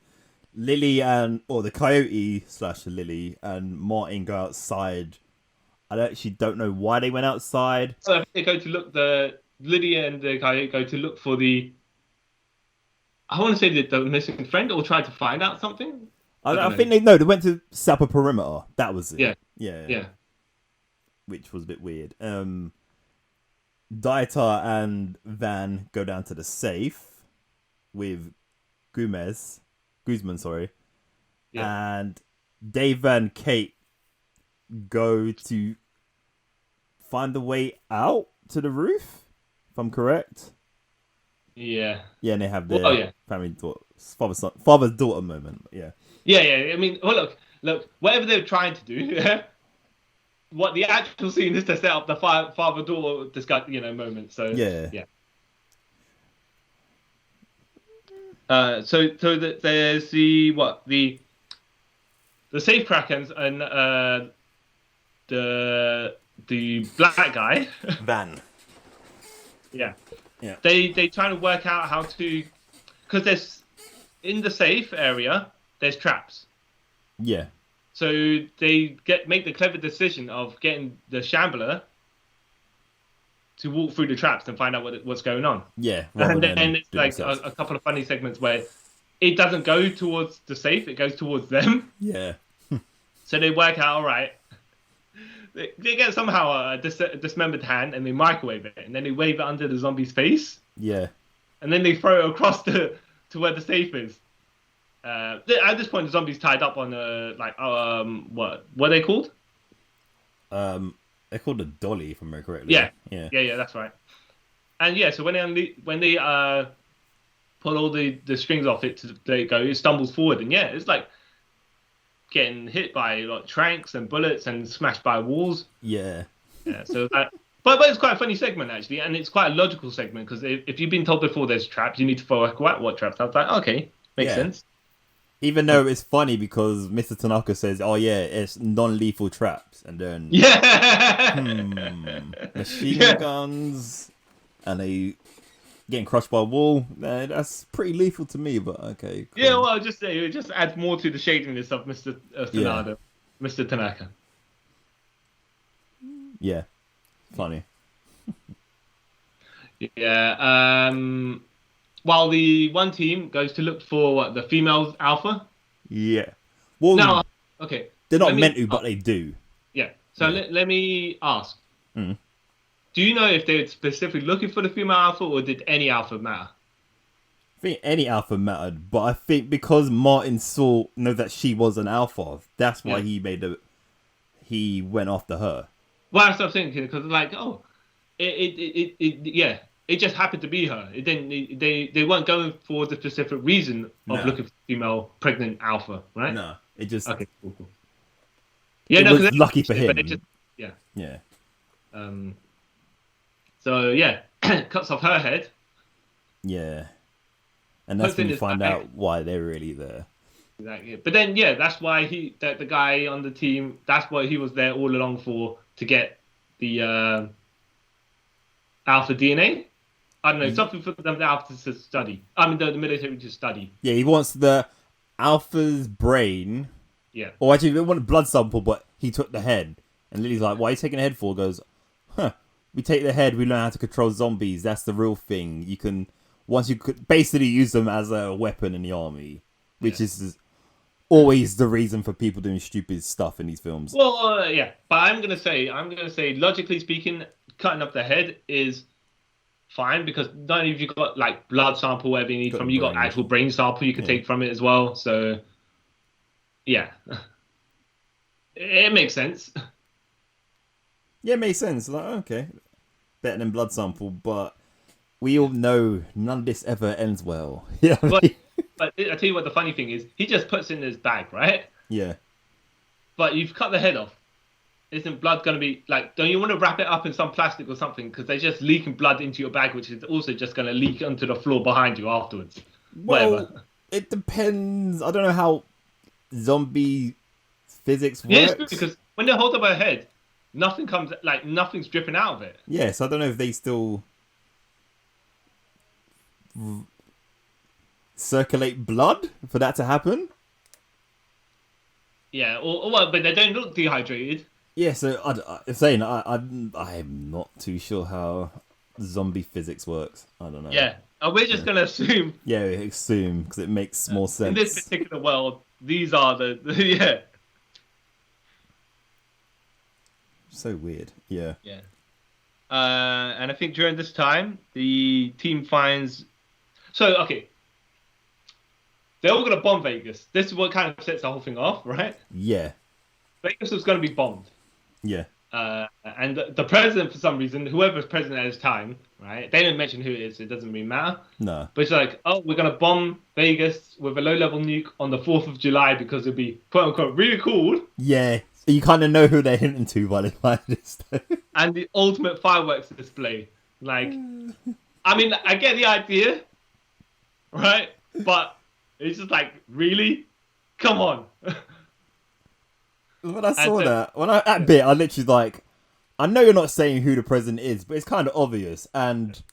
Lily the Coyote / Lily and Martin go outside. I actually don't know why they went outside. So they go to look. Lily and the Coyote go to look for the. I want to say the missing friend, or try to find out something. I think they went to set up a perimeter. That was it. Yeah. Which was a bit weird. Dieter and Van go down to the safe with Guzman, sorry. Yeah. And Dave and Kate go to find the way out to the roof, if I'm correct. Yeah. Yeah, and they have their family father's daughter moment. Yeah. Yeah. I mean, look, whatever they're trying to do, what the actual scene is to set up the father-daughter moment. So yeah. So there's the safe krakens and the black guy Van. Yeah. They try to work out how to, because there's in the safe area there's traps. Yeah. So they make the clever decision of getting the Shambler to walk through the traps and find out what's going on. Yeah. And then it's like a couple of funny segments where it doesn't go towards the safe, it goes towards them. Yeah. So they work out, all right. They get somehow a dismembered hand and they microwave it. And then they wave it under the zombie's face. Yeah. And then they throw it across to where the safe is. At this point, the zombie's tied up on what are they called? They're called a dolly, if I remember correctly. Yeah, that's right. And yeah, so when they pull all the strings off it it stumbles forward, and yeah, it's like getting hit by like tranks and bullets and smashed by walls. Yeah. Yeah. So that, but it's quite a funny segment actually, and it's quite a logical segment because if you've been told before there's traps, you need to work out what traps. I was like, okay, makes sense. Even though it's funny because Mr. Tanaka says, "Oh yeah, it's non-lethal traps," and then machine guns, and they getting crushed by a wall. That's pretty lethal to me, but okay. Cool. Yeah, well, I'll just say it just adds more to the shadiness of Mr. Tanaka. Mr. Tanaka. Yeah, funny. Yeah. while the one team goes to look for the female's alpha. Yeah. Well, Now, okay. they're not meant to, but they do. Yeah. So let me ask. Mm. Do you know if they were specifically looking for the female alpha, or did any alpha matter? I think any alpha mattered, but I think because Martin know that she was an alpha, that's why he went after her. Well, that's what I'm thinking, because like, it just happened to be her. It didn't. They weren't going for the specific reason of looking for female pregnant alpha, right? No, it just okay. Cool. Yeah, it was lucky for him. But yeah. So yeah, cuts off her head. Yeah, and that's when you find out why they're really there. Exactly. But then, that's why the guy on the team, that's what he was there all along for, to get the alpha DNA. I don't know, something for them, the alpha to study. I mean, the military to study. Yeah, he wants the alpha's brain. Yeah. Or actually, they want a blood sample, but he took the head. And Lily's like, why are you taking the head for? Goes, we take the head, we learn how to control zombies. That's the real thing. You can, once you could basically use them as a weapon in the army, which is always the reason for people doing stupid stuff in these films. Well, but I'm gonna say, logically speaking, cutting up the head is fine, because not only have you got like blood sample, whatever you need from, you got actual brain sample you can take from it as well. So, yeah, it makes sense. Yeah, it makes sense. Like, okay, better than blood sample, but we all know none of this ever ends well. Yeah. But I tell you what, the funny thing is, he just puts it in his bag, right? Yeah. But you've cut the head off. Isn't blood going to be like? Don't you want to wrap it up in some plastic or something? Because they're just leaking blood into your bag, which is also just going to leak onto the floor behind you afterwards. Well, whatever. It depends. I don't know how zombie physics works. Yeah, it's true, because when they hold up her head, nothing's dripping out of it. Yes, I don't know if they still circulate blood for that to happen. Yeah, well, but they don't look dehydrated. Yeah, so I'm not too sure how zombie physics works. I don't know. Yeah, we're just gonna assume. Yeah, assume, because it makes more sense. In this particular world, these are the yeah. So weird. Yeah. Yeah. And I think during this time, the team finds. So okay. They're all going to bomb Vegas. This is what kind of sets the whole thing off, right? Yeah. Vegas was going to be bombed. Yeah. And the president, for some reason, whoever's president at his time, right? They didn't mention who it is. So it doesn't really matter. No. But it's like, we're going to bomb Vegas with a low-level nuke on the 4th of July because it'll be, quote-unquote, really cool. Yeah. So you kind of know who they're hinting to by this. And the ultimate fireworks display. Like, I mean, I get the idea, right? But it's just like, really? Come on. When I saw that bit, I literally like, I know you're not saying who the president is, but it's kind of obvious. And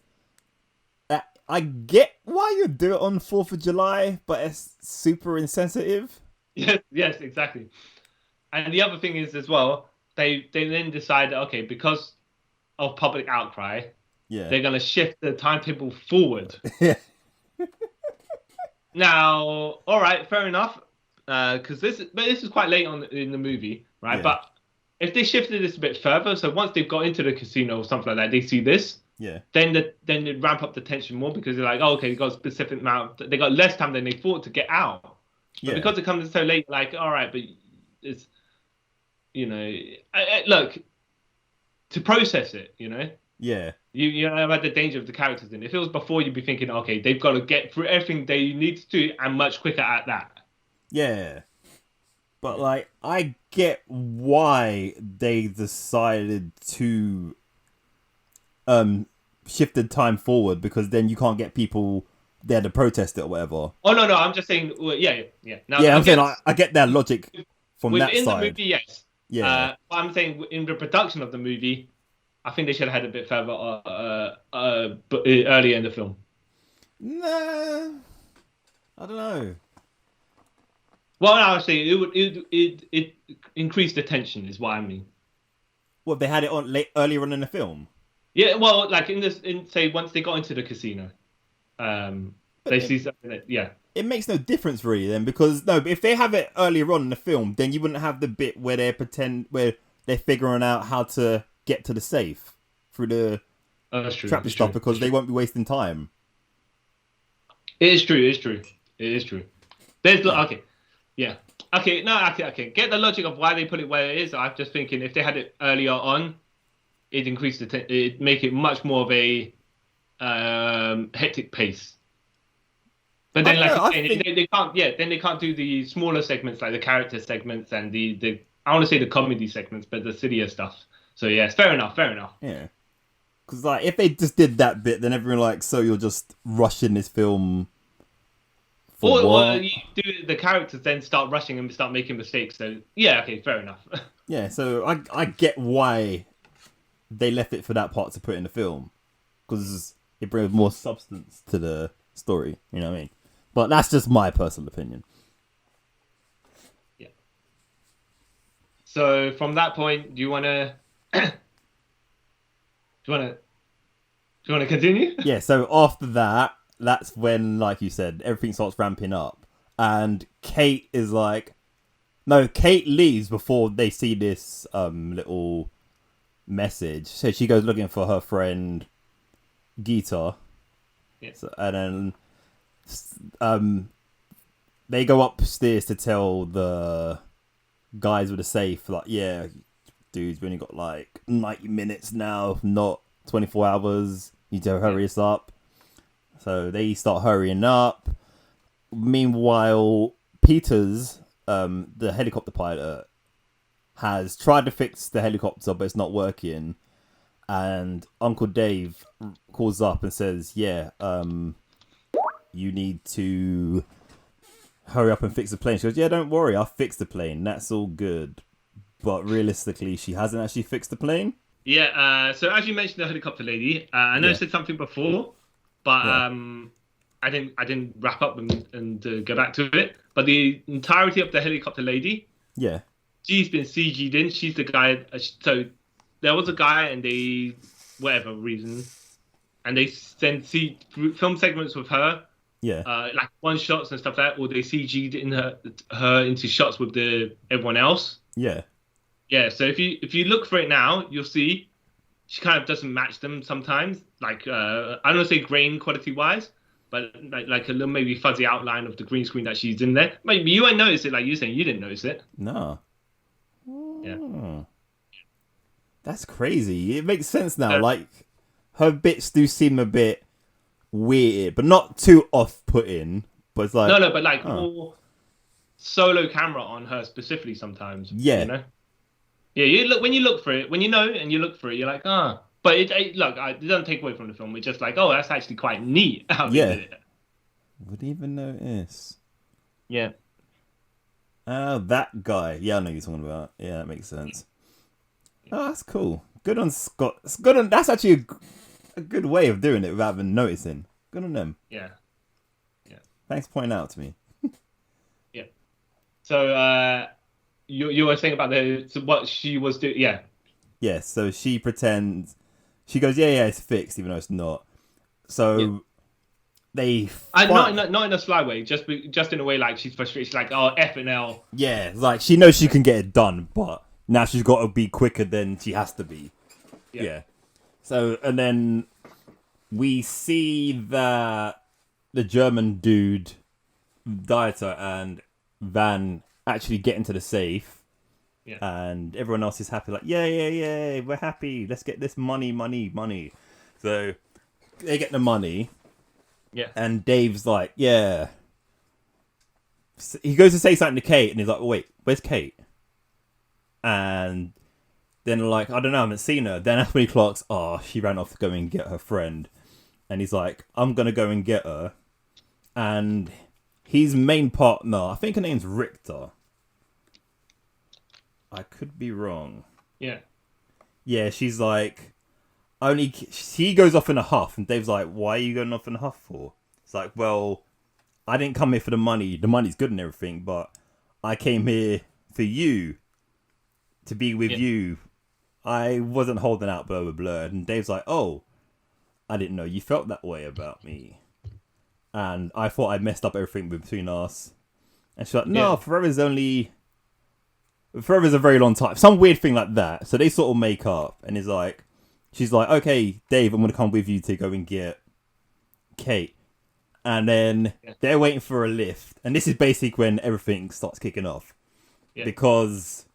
I get why you do it on 4th of July, but it's super insensitive. Yes, exactly. And the other thing is as well, they then decided, okay, because of public outcry, they're going to shift the timetable forward. Yeah. Now, all right, fair enough, because this is quite late in the movie, right? Yeah. But if they shifted this a bit further, so once they've got into the casino or something like that, they see this, then they ramp up the tension more, because they're like, oh, okay, they got a specific amount, they got less time than they thought to get out. But because it comes in so late, like, all right, but it's, look, to process it, Yeah. You know about the danger of the characters in it. If it was before, you'd be thinking, okay, they've got to get through everything they need to do, and much quicker at that. Yeah. But, like, I get why they decided to shift the time forward, because then you can't get people there to protest it or whatever. Oh, no, I'm just saying, yeah. Now, I'm saying I get that logic from that side. Within the movie, yes. Yeah. I'm saying in the production of the movie, I think they should have had a bit further earlier in the film. Nah, I don't know. Well, I would say it increased the tension, is what I mean. What, they had it on earlier on in the film? Yeah, well, like say once they got into the casino, they see something that, yeah. It makes no difference really then, because no, but if they have it earlier on in the film, then you wouldn't have the bit where they're figuring out how to get to the safe through the That's true. trap and It's stuff, true. because It's they true. won't be wasting time. It is true. It is true. It is true. There's Yeah. okay, yeah, okay. No, okay. Get the logic of why they put it where it is. I'm just thinking if they had it earlier on, it increased it make it much more of a hectic pace. But I then, don't like know. you're I saying, think they can't. Yeah, then they can't do the smaller segments like the character segments and the I want to say the comedy segments, but the sillier stuff. So yeah, it's fair enough. Fair enough. yeah, because like if they just did that bit, then everyone like, so you're just rushing this film for Or what? you do the characters then start rushing and start making mistakes. So yeah, okay, fair enough. Yeah, so I get why they left it for that part to put in the film, because it brings more substance to the story. You know what I mean? But that's just my personal opinion. Yeah. So from that point, do you wanna do you wanna do you wanna continue? Yeah, so after that, that's when, like you said, everything starts ramping up. And Kate is like, no, Kate leaves before they see this little message. So she goes looking for her friend Gita. Yeah. So, and then they go upstairs to tell the guys with the safe, like, yeah, dudes, we only got like 90 minutes now, not 24 hours. You need to hurry us up. So they start hurrying up. Meanwhile, Peters, the helicopter pilot, has tried to fix the helicopter, but it's not working. And Uncle Dave calls up and says, yeah, you need to hurry up and fix the plane. She goes, yeah, don't worry, I'll fix the plane. That's all good. But realistically, she hasn't actually fixed the plane. Yeah. So as you mentioned, the helicopter lady, I know I Yeah. said something before, but Yeah. I didn't wrap up and go back to it. But the entirety of the helicopter lady, Yeah. she's been CG'd in. She's the guy. So there was a guy, and they, whatever reason, and they send film segments with her, Yeah. like one shots and stuff like that, or they CG'd in her into shots with the everyone else. Yeah. Yeah. So if you look for it now, you'll see she kind of doesn't match them sometimes. Like I don't want to say grain quality wise, but like a little maybe fuzzy outline of the green screen that she's in there. Maybe you ain't notice it, like you saying you didn't notice it. No. Yeah. Oh, that's crazy. It makes sense now. So, Like, her bits do seem a bit weird, but not too off-putting. But it's like, no, but like oh, more solo camera on her specifically sometimes. yeah, You know. Yeah, you look when you look for it, when you know and you look for it, you're like, ah. But it doesn't take away from the film. It's just like, oh, that's actually quite neat how they yeah. did it. Would even notice. Yeah. Oh, that guy. Yeah, I know who you're talking about. Yeah, that makes sense. Oh, that's cool. Good on Scott. It's good on. That's actually a good way of doing it without even noticing. Good on them. Yeah. Yeah. Thanks for pointing out to me. Yeah. So you were saying about what she was doing. Yeah. Yeah, so she pretends. She goes, yeah, it's fixed, even though it's not. So Yeah. they Not in a sly way, just in a way like she's frustrated. She's like, oh, F and L. yeah, like she knows she can get it done, but now she's got to be quicker than she has to be. Yeah. So and then we see that the German dude, Dieter, and Van actually get into the safe. Yeah. And everyone else is happy, like, yeah, we're happy. Let's get this money. So they get the money. Yeah. And Dave's like, yeah. He goes to say something to Kate, and he's like, wait, where's Kate? And then, like, I don't know, I haven't seen her. Then that's when he clocks, oh, she ran off to go and get her friend. And he's like, I'm going to go and get her. And his main partner, I think her name's Richter. I could be wrong. Yeah. Yeah, she's like, he goes off in a huff, and Dave's like, why are you going off in a huff for? It's like, well, I didn't come here for the money. The money's good and everything, but I came here for you, to be with you. I wasn't holding out, blah, blah, blah. And Dave's like, oh, I didn't know you felt that way about me. and I thought I messed up everything between us. And she's like, no, forever's a very long time. Some weird thing like that. So they sort of make up, and she's like, okay, Dave, I'm going to come with you to go and get Kate. And then they're waiting for a lift. And this is basically when everything starts kicking off. Yeah. Because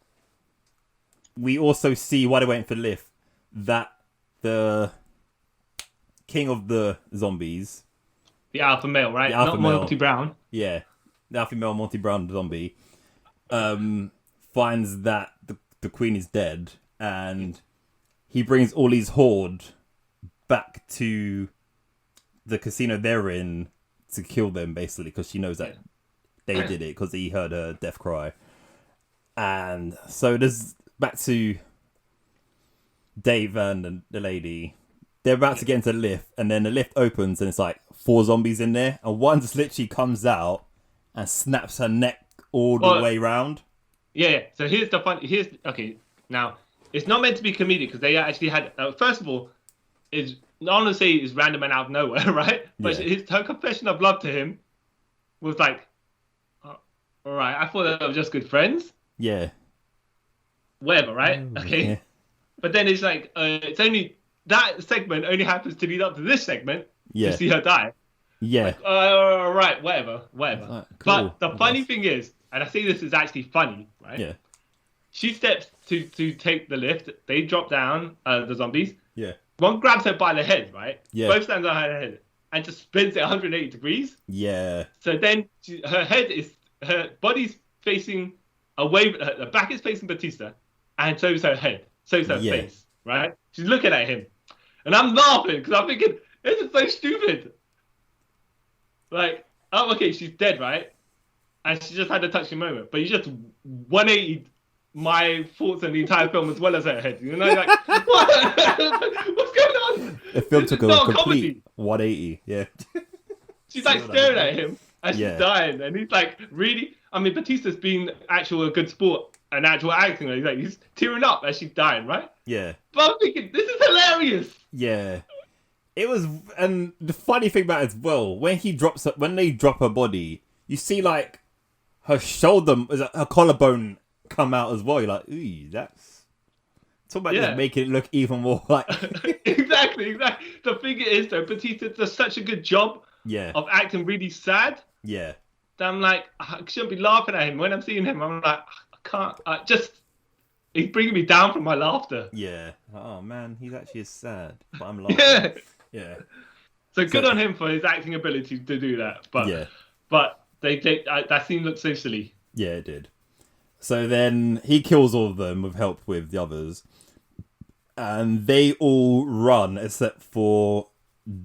we also see, while they're waiting for the lift, that the king of the zombies... The alpha male, right? Not Monty Brown. Yeah. The alpha male Monty Brown zombie finds that the queen is dead, and he brings all his horde back to the casino they're in to kill them, basically, because she knows that they did it, because he heard her death cry. And so there's back to Dave and the lady. They're about to get into the lift, and then the lift opens, and it's like 4 zombies in there, and one just literally comes out and snaps her neck all the way round. Yeah. So here's the fun. Okay. Now it's not meant to be comedic, because they actually had. First of all, is honestly is random and out of nowhere, right? But her confession of love to him was like, all right. I thought they were just good friends. Yeah. Whatever, right? Okay. Yeah. But then it's like it's only that segment only happens to lead up to this segment to see her die. Yeah. Like, right. Whatever. Cool, but the funny thing is, and I see this is actually funny, right? Yeah. She steps to take the lift. They drop down, the zombies. Yeah. One grabs her by the head, right? Yeah. Both stands on her head and just spins it 180 degrees. Yeah. So then her body's facing away. Her back is facing Bautista, and so is her head. So is her face, right? She's looking at him, and I'm laughing because I'm thinking this is so stupid. Like, oh, okay, she's dead, right? And she just had a touching moment, but you just 180 my thoughts on the entire film as well as her head. You know, like, what? What's going on? The film took a complete 180, yeah. She's like staring at him as she's dying, and he's like, really? I mean, Batista's been a good sport, an actual acting. He's tearing up as she's dying, right? Yeah. But I'm thinking, this is hilarious. Yeah. It was, and the funny thing about it as well, when they drop her body, you see like her shoulder, her collarbone come out as well. You're like, ooh, that's talk about just making it look even more like exactly. The thing is though, Batista does such a good job of acting really sad. Yeah. That I'm like, I shouldn't be laughing at him. When I'm seeing him, I'm like, I can't. He's bringing me down from my laughter. Yeah. Oh man, he's actually sad, but I'm laughing. Yeah. So good on him for his acting ability to do that. But that scene looked so silly. Yeah, it did. So then he kills all of them with help with the others, and they all run except for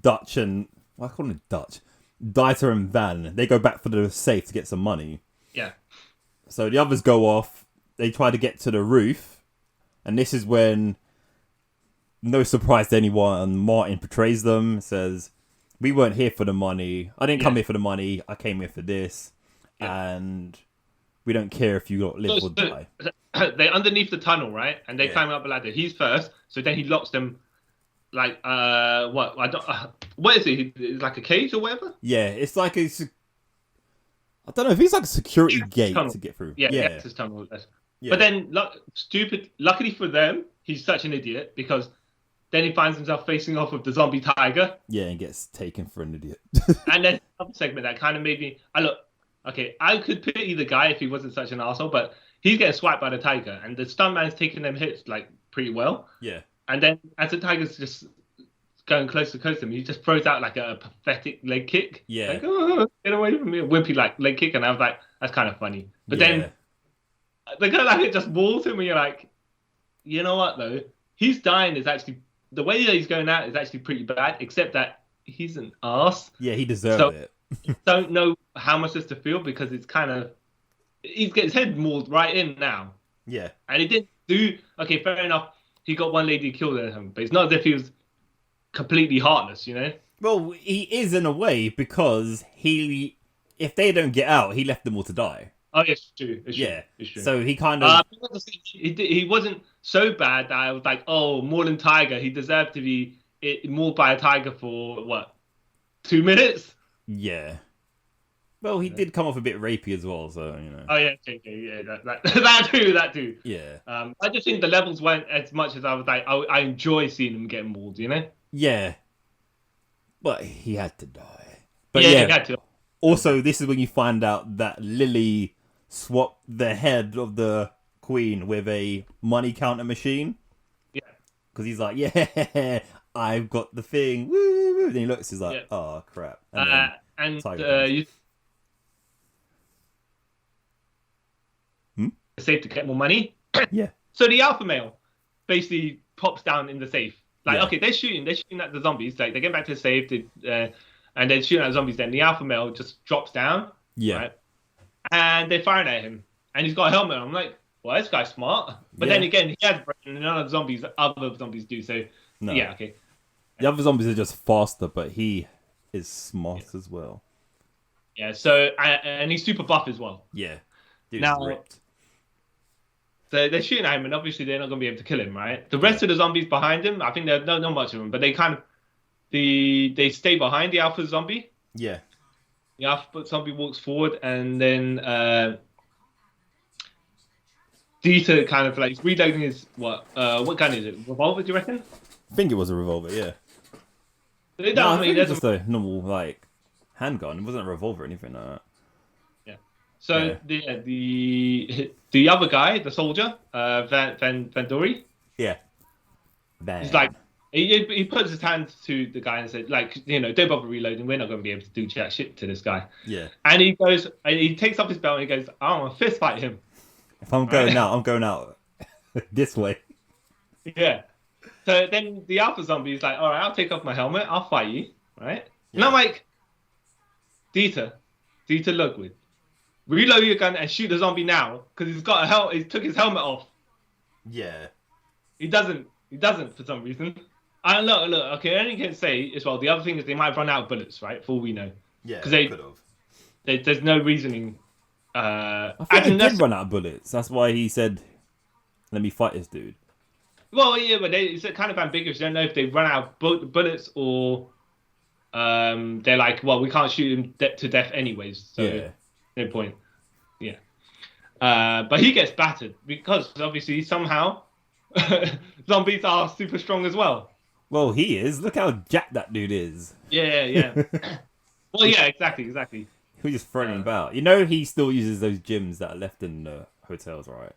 Dutch and I call him Dutch, Dieter and Van. They go back for the safe to get some money. Yeah. So the others go off. They try to get to the roof, and this is when, no surprise to anyone, Martin portrays them, says, we weren't here for the money. I didn't come here for the money. I came here for this. Yeah. And we don't care if you live or die. They're underneath the tunnel, right? And they climb up a ladder. He's first. So then he locks them like, what? What is it? It's like a cage or whatever? Yeah, it's like I don't know if it's like a security gate to get through. Yeah. It's his tunnel. Yeah. But then, luckily for them, he's such an idiot because then he finds himself facing off with the zombie tiger. Yeah, and gets taken for an idiot. And then another segment that kind of made me... I could pity the guy if he wasn't such an asshole, but he's getting swiped by the tiger, and the stuntman's taking them hits like pretty well. Yeah. And then as the tiger's just going closer to him, he just throws out like a pathetic leg kick. Yeah. Like, oh, get away from me. A wimpy like leg kick, and I was like, that's kind of funny. But then the guy like it just walls him, and you're like, you know what though? He's dying is actually the way that he's going out is actually pretty bad, except that he's an ass. Yeah, he deserved it. Don't know how much this to feel because it's kind of he's got his head mauled right in now. Yeah, and he didn't do fair enough. He got one lady killed at him, but it's not as if he was completely heartless, you know. Well, he is in a way because if they don't get out, he left them all to die. Oh, yes, it's true. So he kind of he wasn't so bad that I was like, oh, mauling tiger. He deserved to be mauled by a tiger for what, 2 minutes? Yeah. Well, he did come off a bit rapey as well, so you know. Oh yeah, okay, yeah, that too. Yeah. I just think the levels weren't as much as I was like. I enjoy seeing him getting mauled, you know. Yeah. But he had to die. But Yeah, yeah. he had to. Also, this is when you find out that Lily swapped the head of the queen with a money counter machine. Yeah. Because he's like, yeah, I've got the thing. Woo! Then he looks, he's like, oh crap. And safe to get more money. Yeah. So the alpha male basically pops down in the safe. Like, okay, they're shooting at the zombies. Like, they get back to the safe, and they're shooting at the zombies. Then the alpha male just drops down. Yeah. Right? And they're firing at him, and he's got a helmet on. I'm like, well, this guy's smart. But then again, he has brain, and none of the other zombies do. So, yeah, okay. The other zombies are just faster, but he is smart as well. Yeah. So, and he's super buff as well. Yeah. Dude's ripped. So they're shooting at him, and obviously they're not going to be able to kill him, right? The rest of the zombies behind him, I think there's not much of them, but they they stay behind the alpha zombie. Yeah. The alpha zombie walks forward, and then Dieter kind of like reloading his what gun is it? Revolver? Do you reckon? I think it was a revolver. Yeah. I think it's just a normal like handgun. It wasn't a revolver or anything like that. So the other guy, the soldier, Van Dory. Yeah. He's like he puts his hand to the guy and said, like, you know, don't bother reloading. We're not going to be able to do jack shit to this guy. Yeah. And he goes and he takes up his belt and he goes, I want to fist fight him. If I'm going out, I'm going out this way. Yeah. So then the alpha zombie is like, all right, I'll take off my helmet. I'll fight you. Right. Yeah. And I'm like, Dieter Ludwig. Reload your gun and shoot the zombie now, because he's got he took his helmet off. Yeah. He doesn't for some reason. Look. Okay, I only can say as well. The other thing is they might run out of bullets, right? For all we know. Yeah. Because they could have. There's no reasoning. I think they did run out of bullets. That's why he said, "Let me fight this dude." Well, yeah, but it's kind of ambiguous. You don't know if they run out of bullets or they're like, well, we can't shoot him to death anyways. So. Yeah. No point. Yeah. But he gets battered because obviously somehow zombies are super strong as well. Well, he is. Look how jacked that dude is. Yeah. Well, yeah, exactly. He was just throwing about. You know, he still uses those gyms that are left in the hotels, right?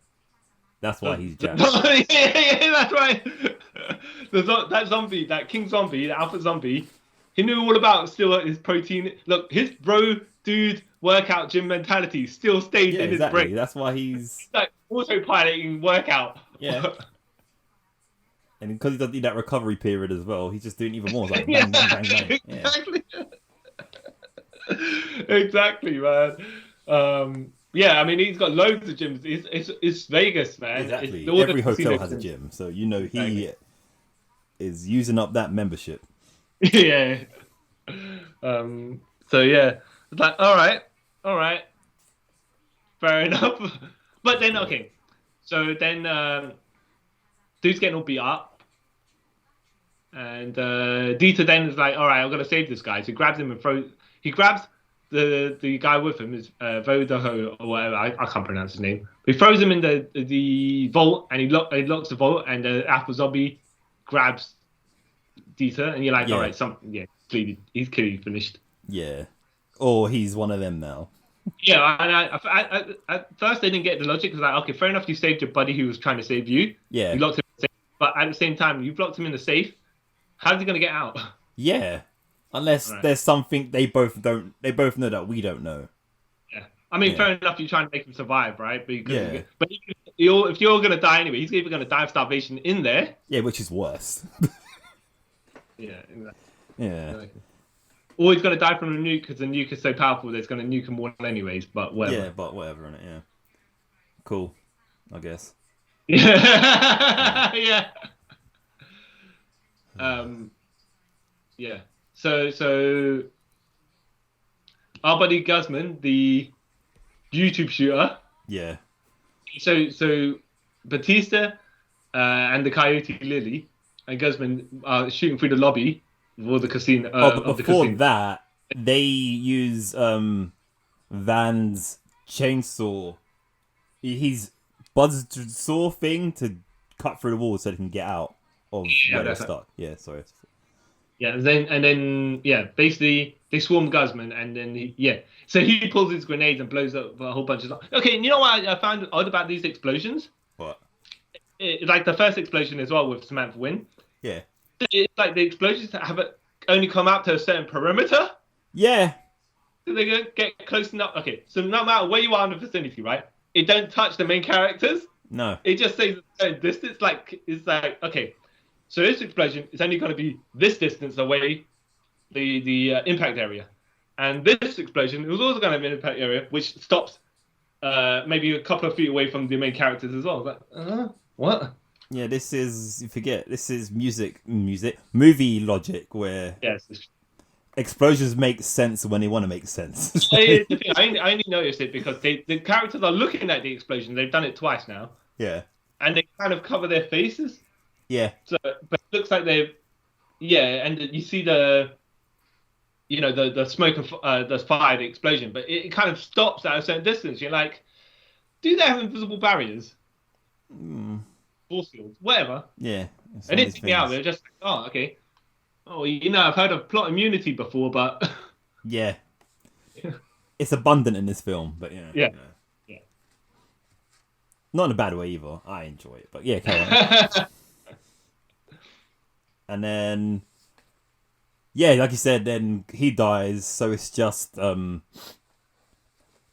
That's why he's jacked. yeah, that's right. That king zombie, the alpha zombie, he knew all about still his protein. Look, his dude workout gym mentality still stayed in his brain. That's why he's like autopiloting workout. Yeah. And because he doesn't need that recovery period as well, he's just doing even more. It's like bang, bang, bang. Exactly. Exactly, man. Yeah, I mean he's got loads of gyms. It's Vegas, man. Exactly. Every hotel has a gym, so you know he is using up that membership. Yeah. So yeah. It's like, all right, fair enough. But then, okay, so then dude's getting all beat up, and Dieter then is like, all right, I'm gonna save this guy. So he grabs him and he grabs the guy with him, is Vodaho or whatever. I can't pronounce his name. But he throws him in the vault, and he locks the vault, and the alpha zombie grabs Dieter, and you're like, all right, he's clearly finished. Yeah. Or he's one of them now. Yeah, and I at first I didn't get the logic. Because like, okay, fair enough, you saved your buddy who was trying to save you. Yeah. You locked him in the safe, but at the same time, you've locked him in the safe. How's he going to get out? Yeah. Unless there's something they both know that we don't know. Yeah. I mean, fair enough, you're trying to make him survive, right? But if you're going to die anyway, he's either going to die of starvation in there. Yeah, which is worse. Yeah, exactly. Yeah. Exactly. Or he's going to die from a nuke because the nuke is so powerful that it's going to nuke him all anyways, but whatever. Yeah, but whatever, innit? Yeah. Cool, I guess. Yeah. Yeah. So our buddy Guzman, the YouTube shooter. Yeah. So Bautista and the Coyote Lily and Guzman are shooting through the lobby. Before the casino. Before that, they use Van's chainsaw, his buzzsaw thing, to cut through the wall so they can get out of where they're stuck. Yeah, sorry. Yeah, and then basically they swarm Guzman, and then so he pulls his grenades and blows up a whole bunch of stuff. Okay, and you know what I found odd about these explosions? What? Like the first explosion as well with Samantha Wynn. Yeah. It's like the explosions have only come out to a certain perimeter. Yeah. So they get close enough. Okay, so no matter where you are in the vicinity, right? It don't touch the main characters. No. It just stays a certain distance. Like it's like okay, so this explosion is only going to be this distance away, the impact area, and this explosion was also going to be an impact area which stops maybe a couple of feet away from the main characters as well. Like, what? Yeah, this is, you forget, this is movie logic where explosions make sense when they want to make sense. The thing, I only noticed it because the characters are looking at the explosion. They've done it twice now. Yeah. And they kind of cover their faces. Yeah. So, but it looks like they've, and you see the smoke and the fire, the explosion, but it kind of stops at a certain distance. You're like, do they have invisible barriers? Force fields, whatever. Yeah. And it took me out. They're just like, oh, okay. Oh, I've heard of plot immunity before, but yeah, it's abundant in this film, but yeah. Not in a bad way either. I enjoy it, but yeah, carry on. And then, like you said, then he dies, so it's just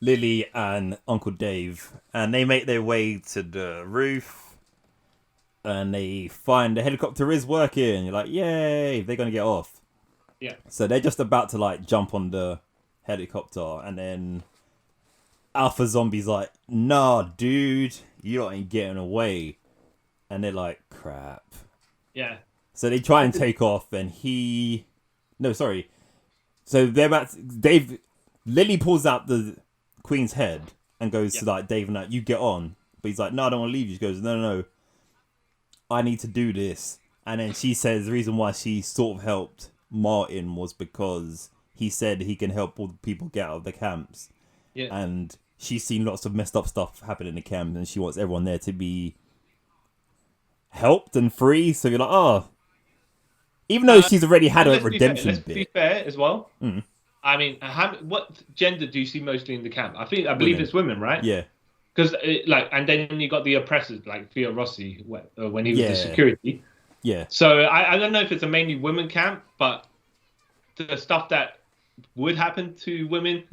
Lily and Uncle Dave, and they make their way to the roof. And they find the helicopter is working. You're like, yay, they're going to get off. Yeah. So they're just about to, like, jump on the helicopter. And then Alpha Zombie's like, nah, dude, you ain't getting away. And they're like, crap. Yeah. So they try and take off. And So they're about to... Lily pulls out the Queen's head and goes to, like, Dave and that, you get on. But he's like, no, I don't want to leave you. She goes, no. I need to do this. And then she says the reason why she sort of helped Martin was because he said he can help all the people get out of the camps. Yeah. And she's seen lots of messed up stuff happen in the camp, and she wants everyone there to be helped and free. So you're like, oh. Even though she's already had a redemption bit. Let's be fair as well. Mm. I mean, what gender do you see mostly in the camp? I believe it's women, right? Yeah. Because and then you got the oppressors like Theo Rossi when he was the security. Yeah. So I don't know if it's a mainly women camp, but the stuff that would happen to women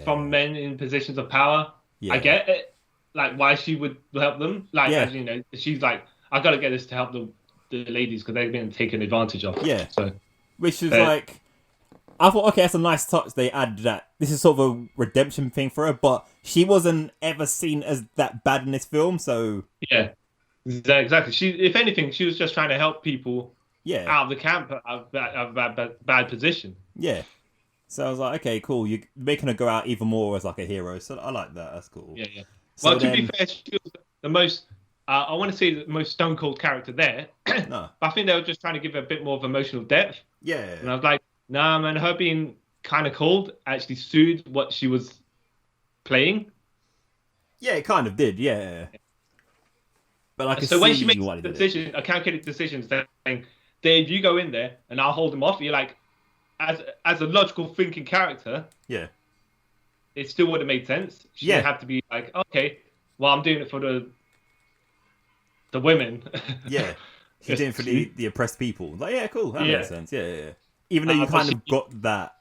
from men in positions of power, I get it. Like why she would help them. Like as you know, she's like, I gotta get this to help the ladies because they've been taken advantage of. Yeah. So which is like, I thought, okay, that's a nice touch. They add that. This is sort of a redemption thing for her, but she wasn't ever seen as that bad in this film, so... Yeah, exactly. If anything, she was just trying to help people out of the camp, out of a bad position. Yeah. So I was like, okay, cool. You're making her go out even more as like a hero, so I like that. That's cool. Yeah. So to be fair, she was the most... I want to say the most stone cold character there. No. But I think they were just trying to give her a bit more of emotional depth. Yeah. And I was like, nah, man, her being kind of cold actually suited what she was playing. Yeah, it kind of did, yeah. But I could so see when she makes a calculated decision saying, Dave, you go in there and I'll hold him off, you're like, as a logical thinking character, it still would have made sense. She didn't have to be like, okay, well, I'm doing it for the women. Yeah. She's doing it for the oppressed people. Like, yeah, cool. That makes sense. Yeah. Even though you kind of got that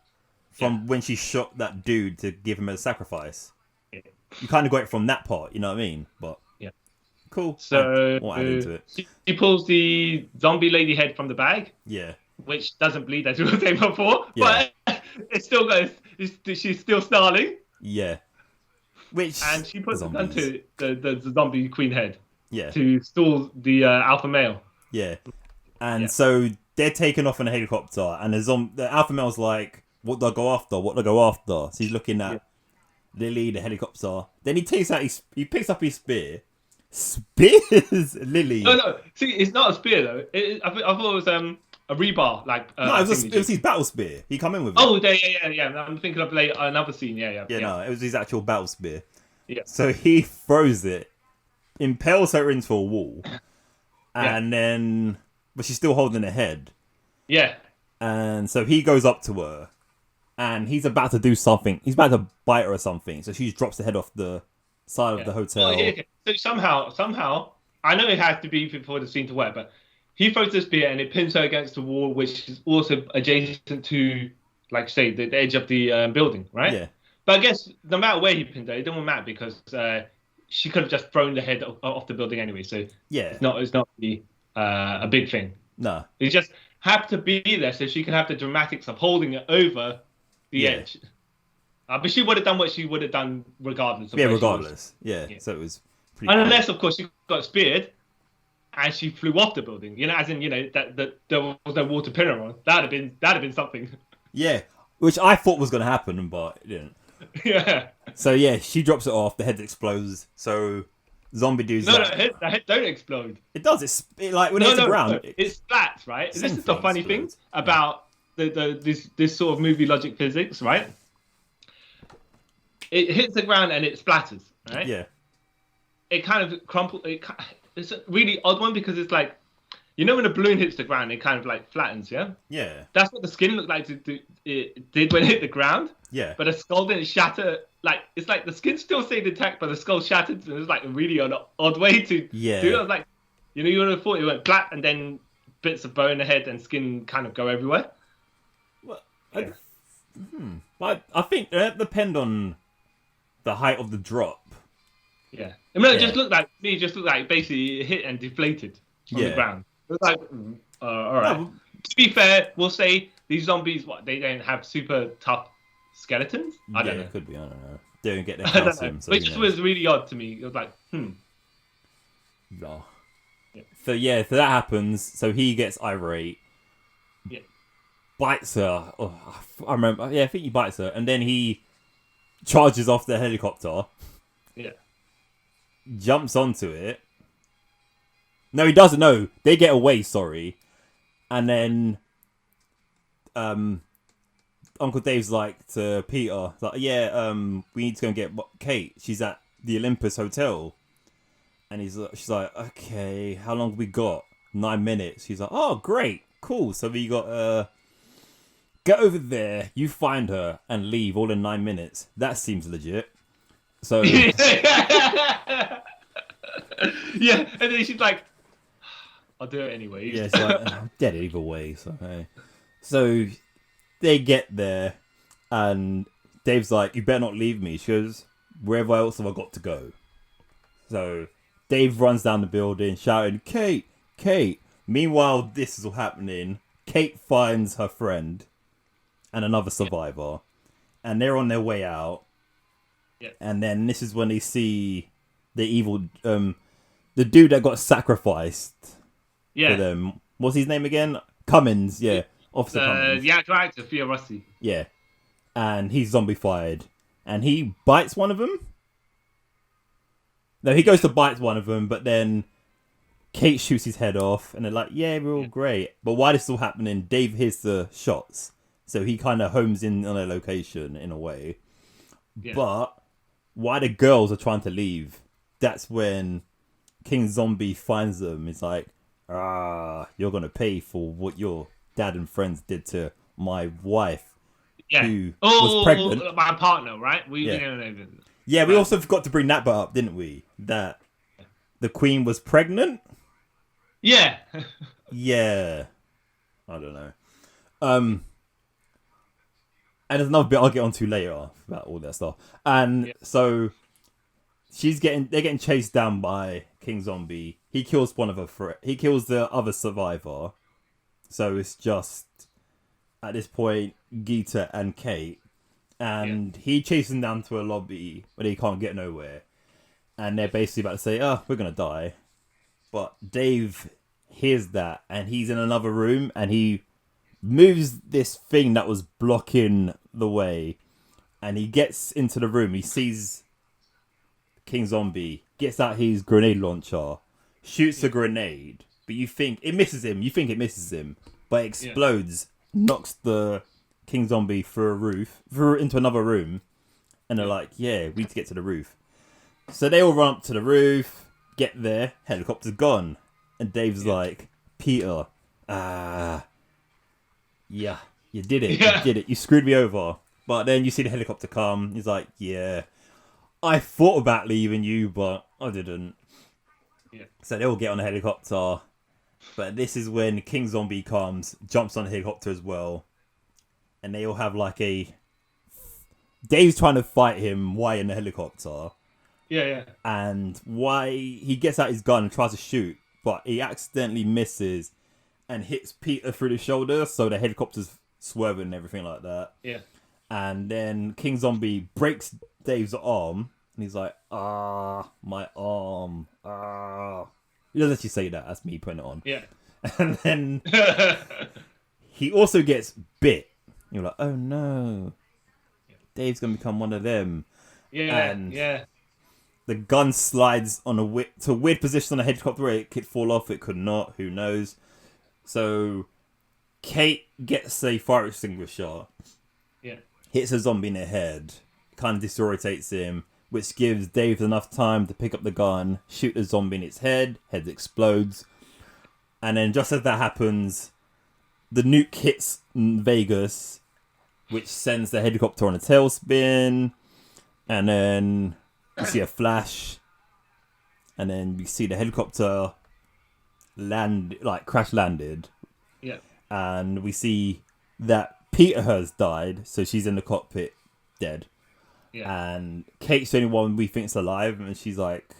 from when she shot that dude to give him a sacrifice. Yeah. You kind of got it from that part, you know what I mean? But cool. So add into it. She pulls the zombie lady head from the bag. Yeah. Which doesn't bleed as we were saying before. Yeah. But it still goes. She's still snarling. Yeah. And she puts it onto the zombie queen head. Yeah. To stall the alpha male. Yeah. And so they're taken off in a helicopter, and the alpha male's like, what do I go after? So he's looking at Lily, the helicopter. Then he picks up his spear, spears Lily. No. See, it's not a spear though. I thought it was a rebar, like no, it was his battle spear. He come in with it. Oh, yeah. I'm thinking of another scene. Yeah. No, it was his actual battle spear. Yeah. So he throws it, impels her into a wall, and then, but she's still holding her head. Yeah. And so he goes up to her, and he's about to do something. He's about to bite her or something. So she drops the head off the side of the hotel. So somehow, I know it has to be before the scene to work, but he throws the spear and it pins her against the wall, which is also adjacent to, like, say, the edge of the building, right? Yeah. But I guess no matter where he pinned her, it doesn't matter because she could have just thrown the head off the building anyway. So it's not really, a big thing. No. It just have to be there so she can have the dramatics of holding it over the edge. But she would have done what she would have done regardless. Regardless. Yeah. So it was pretty unless, of course, she got speared and she flew off the building. As in, that there was no water pinner on. That'd have been something. Yeah. Which I thought was going to happen, but it didn't. Yeah. So, she drops it off. The head explodes. So, zombie dude's the head don't explode. It does. It's like when it hits the ground. No. It splats, right? This is the funny thing about this sort of movie logic physics, right? It hits the ground and it splatters, right? Yeah. It kind of crumples. It's a really odd one because it's like, when a balloon hits the ground, it kind of like flattens, yeah? Yeah. That's what the skin looked like it did when it hit the ground. Yeah. But the skull didn't shatter. Like, it's like the skin still stayed intact, but the skull shattered. And it was like a really odd way to do it. I was like, you would have thought it went flat and then bits of bone, head, and skin kind of go everywhere. Well, I think it depends on the height of the drop. Yeah. It just looked like basically it hit and deflated on the ground. It was like, all right. No, to be fair, we'll say these zombies, they don't have super tough skeletons? I don't know. It could be, I don't know. They don't get their calcium. So which was really odd to me. It was like, No. So so that happens. So he gets irate. Yeah. Bites her. Oh, I remember. Yeah, I think he bites her. And then he charges off the helicopter. Yeah. Jumps onto it. No, he doesn't. No, they get away. Sorry, and then Uncle Dave's like to Peter, like, we need to go and get Kate. She's at the Olympus Hotel, and she's like, okay, how long have we got? 9 minutes. He's like, oh, great, cool. So we got get over there, you find her, and leave all in 9 minutes. That seems legit. So yeah, and then she's like, I'll do it anyway. Yeah, it's like, I'm dead either way. So, hey. So they get there, and Dave's like, you better not leave me. She goes, wherever else have I got to go? So Dave runs down the building, shouting, Kate, Kate. Meanwhile, this is all happening. Kate finds her friend and another survivor, and they're on their way out. Yeah. And then this is when they see the evil, the dude that got sacrificed. For them. What's his name again? Cummins, Officer Cummins. The actor Fioresci. Yeah. And he's zombified. And he bites one of them? No, he goes to bite one of them, but then Kate shoots his head off, and they're like, we're all great. But while this is all happening, Dave hears the shots. So he kind of homes in on a location, in a way. Yeah. But while the girls are trying to leave, that's when King Zombie finds them. He's like, you're going to pay for what your dad and friends did to my wife, who was pregnant. My partner, right? We also forgot to bring that bit up, didn't we? That the queen was pregnant? Yeah. Yeah. I don't know. And there's another bit I'll get onto later about all that stuff. And so they're getting chased down by King Zombie. He kills one of her he kills the other survivor. So it's just at this point Gita and Kate, and he chases them down to a lobby but he can't get nowhere, and they're basically about to say, we're gonna die. But Dave hears that, and he's in another room, and he moves this thing that was blocking the way, and he gets into the room. He sees King Zombie, gets out his grenade launcher, shoots a grenade, but you think it misses him. but it explodes, knocks the king zombie through into another room, and they're like, yeah, we need to get to the roof. So they all run up to the roof, get there, helicopter's gone, and Dave's like, Peter, yeah, you did it, you screwed me over. But then you see the helicopter come, he's like, yeah, I thought about leaving you, but I didn't. Yeah. So they all get on the helicopter, but this is when King Zombie comes, jumps on the helicopter as well, and they all have like a... Dave's trying to fight him, why in the helicopter. Yeah. And why he gets out his gun and tries to shoot, but he accidentally misses and hits Peter through the shoulder, so the helicopter's swerving and everything like that. Yeah. And then King Zombie breaks Dave's arm, and he's like, my arm, He doesn't actually say that, that's me putting it on. Yeah. And then he also gets bit. You're like, oh no, Dave's gonna become one of them. Yeah. The gun slides on to a weird position on the helicopter where it could fall off, it could not, who knows. So Kate gets a fire extinguisher, hits a zombie in the head, kind of disorientates him, which gives Dave enough time to pick up the gun, shoot the zombie in its head explodes, and then just as that happens, the nuke hits Vegas, which sends the helicopter on a tailspin, and then you see a flash, and then you see the helicopter crash landed. Yeah. And we see that Peter has died, so she's in the cockpit, dead. Yeah. And Kate's the only one we think's alive, and she's like,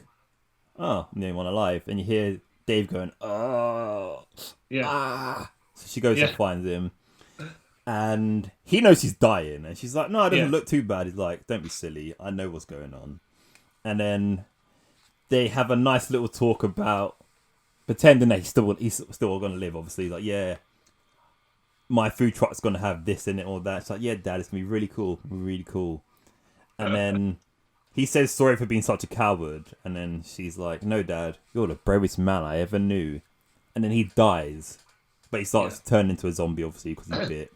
oh, I'm the only one alive. And you hear Dave going, oh. Yeah. So she goes and finds him. And he knows he's dying. And she's like, no, it doesn't look too bad. He's like, don't be silly. I know what's going on. And then they have a nice little talk about pretending that he's still going to live, obviously. He's like, yeah, my food truck's going to have this in it or that. It's like, yeah, Dad, it's going to be really cool. Really cool. And then he says sorry for being such a coward. And then she's like, no, Dad, you're the bravest man I ever knew. And then he dies. But he starts turning into a zombie, obviously, because he's bit.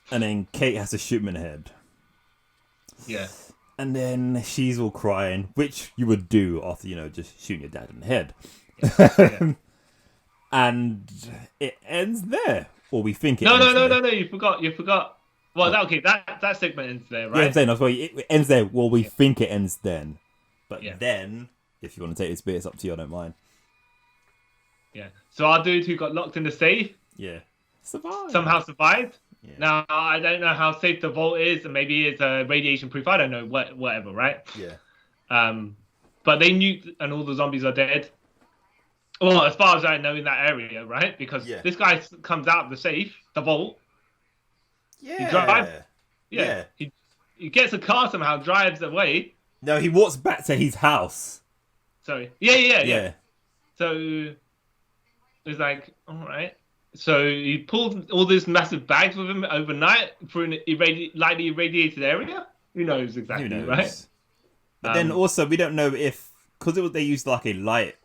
And then Kate has to shoot him in the head. Yeah. And then she's all crying, which you would do after, just shooting your dad in the head. Yeah. And it ends there. Or we think it No, ends there. no, you forgot. Well, that segment ends there, right? Yeah, I'm saying, that's why it ends there. Well, we think it ends then. But then, if you want to take this bit, it's up to you, I don't mind. Yeah. So our dude who got locked in the safe somehow survived. Yeah. Now, I don't know how safe the vault is, and maybe it's radiation proof. I don't know, whatever, right? Yeah. But they nuked, and all the zombies are dead. Well, as far as I know, in that area, right? Because this guy comes out of the safe, the vault. Yeah. He drives. Yeah. He gets a car somehow, drives away. No, he walks back to his house. Sorry. Yeah. So it's like, all right. So he pulled all these massive bags with him overnight for an lightly irradiated area. Who knows exactly, right? But then also, we don't know if, because they used like a light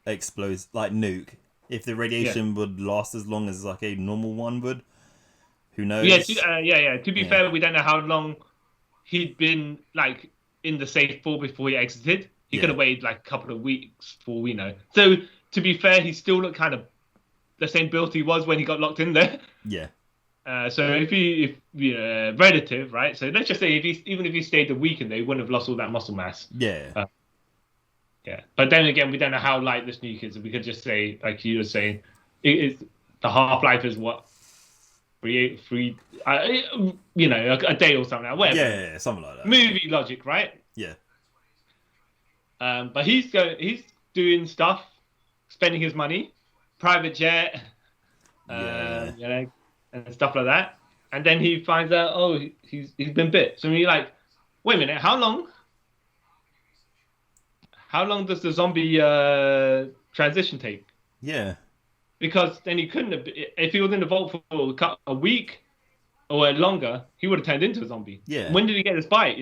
nuke, if the radiation would last as long as like a normal one would. Who knows? Yeah. To be fair, we don't know how long he'd been like in the safe for before he exited. He could have waited like a couple of weeks for we know. So to be fair, he still looked kind of the same build he was when he got locked in there. Yeah. So if relative, right? So let's just say even if he stayed a week in there, he wouldn't have lost all that muscle mass. Yeah. Yeah. But then again, we don't know how light this nuke is. We could just say, like you were saying, the half-life is what? a day or something. Whatever. Yeah, something like that. Movie logic, right? Yeah. But he's doing stuff, spending his money, private jet, and stuff like that. And then he finds out, he's been bit. So you're like, wait a minute, how long? How long does the zombie transition take? Yeah. Because then he couldn't have, if he was in the vault for a week or longer, he would have turned into a zombie. Yeah. When did he get his bite,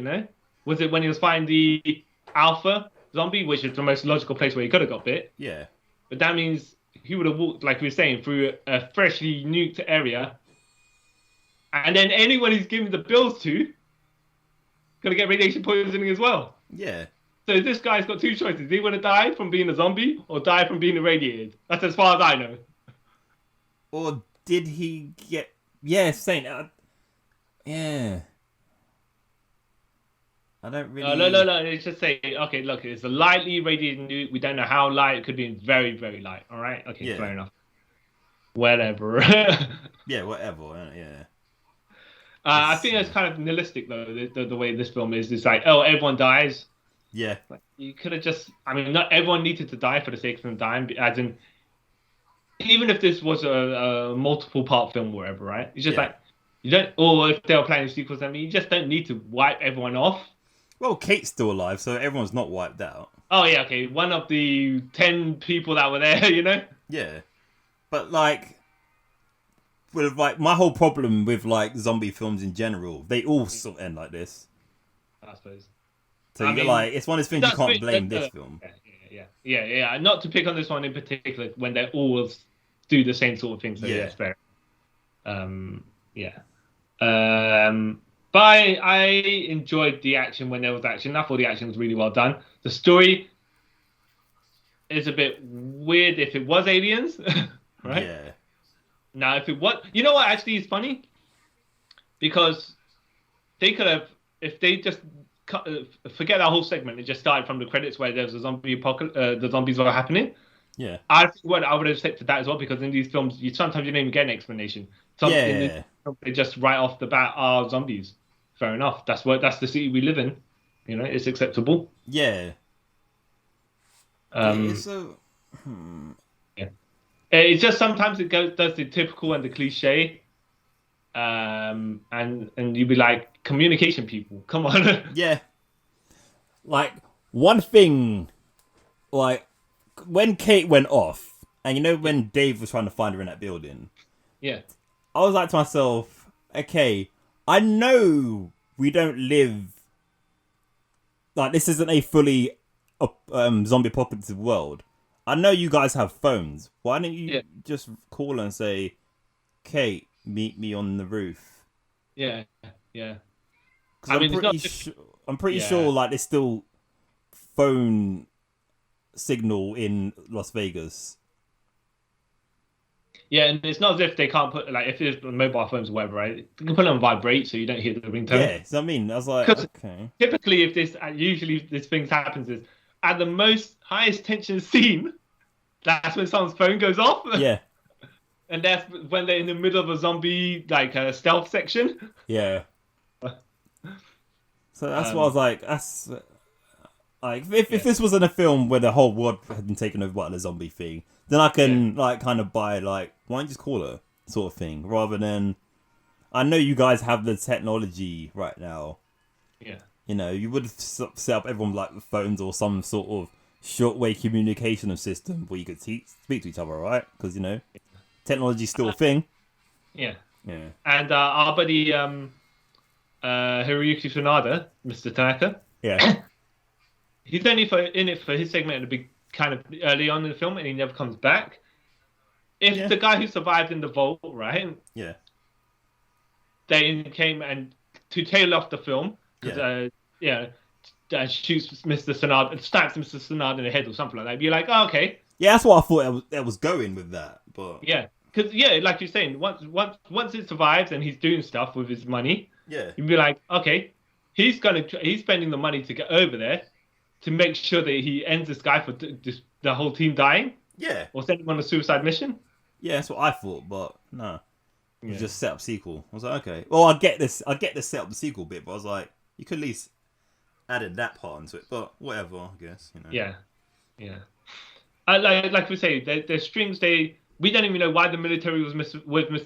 Was it when he was fighting the alpha zombie, which is the most logical place where he could have got bit? Yeah. But that means he would have walked, like we were saying, through a freshly nuked area, and then anyone he's giving the bills to gonna get radiation poisoning as well. Yeah. So this guy's got two choices: do you want to die from being a zombie or die from being irradiated? That's as far as I know. Or did he get? Yeah, saying. Yeah. I don't really. No. It's just say, okay, look, it's a lightly irradiated nuke. We don't know how light. It could be very, very light. All right. Okay, yeah. Fair enough. Whatever. Yeah, whatever. Yeah. I think that's kind of nihilistic, though. The way this film is, it's like, oh, everyone dies. Yeah. Like, you could have just. I mean, not everyone needed to die for the sake of them dying. As in, even if this was a multiple part film, or whatever, right? It's just like you don't. Or if they were planning sequels, I mean, you just don't need to wipe everyone off. Well, Kate's still alive, so everyone's not wiped out. Oh yeah, okay. One of the 10 people that were there, you know. Yeah, but like, with like my whole problem with like zombie films in general, they all sort of end like this. I suppose. So I mean, like, it's one of those things you can't blame this film. Yeah. Not to pick on this one in particular when they all do the same sort of thing. So yeah, fair. But I enjoyed the action when there was action. I thought the action was really well done. The story is a bit weird if it was aliens, right? Yeah. Now, if it was, you know what actually is funny? Because they could have, if they just forget that whole segment, it just started from the credits where there's a zombie apocalypse, the zombies were happening. Yeah. I would have accepted that as well, because in these films, sometimes you don't even get an explanation. They just right off the bat are zombies. Fair enough. That's the city we live in. You know, it's acceptable. Yeah. It's just sometimes it does the typical and the cliche, and you'd be like, communication people, come on. Yeah. Like one thing, like when Kate went off, and you know when Dave was trying to find her in that building. Yeah. I was like to myself, okay, I know we don't live like this isn't a fully zombie apocalypse world. I know you guys have phones. Why don't you just call and say, Kate, meet me on the roof? Yeah. I'm pretty sure like there's still phone signal in Las Vegas. Yeah, and it's not as if they can't put, like, if it's mobile phones or whatever, right? You can put it on vibrate so you don't hear the ringtone. Yeah, so I mean, I was like, okay. Typically, if usually this thing happens is, at the most highest tension scene, that's when someone's phone goes off. Yeah. And that's when they're in the middle of a zombie, like, stealth section. Yeah. So that's what I was like, that's... Like, if this wasn't a film where the whole world had been taken over by the zombie thing, then I can, like, kind of buy, like, why don't you just call her, sort of thing, rather than... I know you guys have the technology right now. Yeah. You know, you would have set up everyone, like, with phones or some sort of shortwave communication system where you could speak to each other, right? Because, you know, technology's still a thing. Yeah. Yeah. And our buddy, Hiroyuki Sanada, Mr. Tanaka. Yeah. He's only in it for his segment at the big, kind of early on in the film, and he never comes back. If the guy who survived in the vault, right? Yeah. They came and to tail off the film, because shoots Mr. Sanada, stabs Mr. Sanada in the head or something like that. You're like, oh, okay. Yeah, that's what I thought it was going with that, but yeah, because like you're saying, once it survives and he's doing stuff with his money, you'd be like, okay, he's spending the money to get over there. To make sure that he ends this guy for the whole team dying? Yeah. Or send him on a suicide mission? Yeah, that's what I thought, but no. It was just set up sequel. I was like, okay. Well, I get this set up the sequel bit, but I was like, you could at least added that part into it, but whatever, I guess, you know. Yeah. Like we say, there's strings, we don't even know why the military was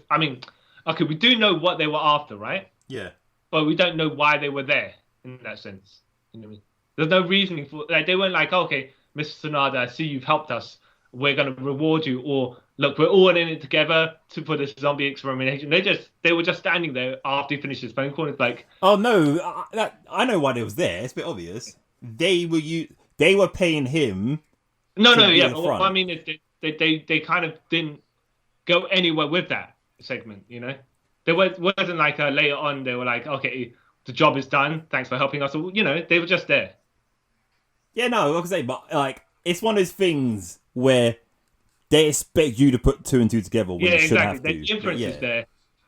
I mean, okay, we do know what they were after, right? Yeah. But we don't know why they were there, in that sense. You know what I mean? There's no reasoning for, like, they weren't like, okay, Mr. Sanada, I see you've helped us. We're going to reward you. Or, look, we're all in it together for this zombie experimentation. They were just standing there after he finished his phone call. It's like, oh, no, I know why they was there. It's a bit obvious. They were paying him. No, yeah. What I mean is they kind of didn't go anywhere with that segment. There wasn't like later on they were like, okay, the job is done. Thanks for helping us. They were just there. Yeah, no, like I say, but like it's one of those things where they expect you to put two and two together when you should have to. The inference is there,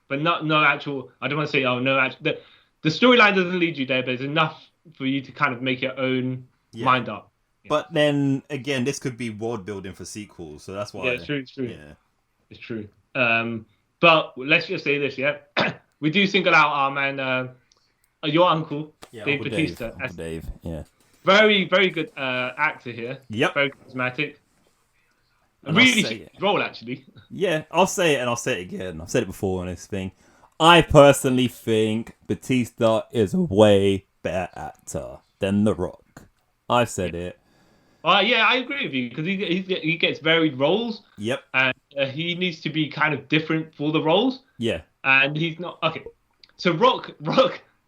but no actual. I don't want to say no actual. The storyline doesn't lead you there, but it's enough for you to kind of make your own mind up. Yeah. But then again, this could be world building for sequels, so that's why. Yeah, it's true. Yeah, it's true. But let's just say this, yeah, we do single out our man, your uncle, Dave Bautista. Uncle Dave, yeah. Very, very good actor here. Yep. Very charismatic. Really role, actually. Yeah, I'll say it and I'll say it again. I've said it before on this thing. I personally think Bautista is a way better actor than The Rock. I've said it. Yeah, I agree with you because he gets varied roles. Yep. And he needs to be kind of different for the roles. Yeah. And he's not... Okay. So Rock...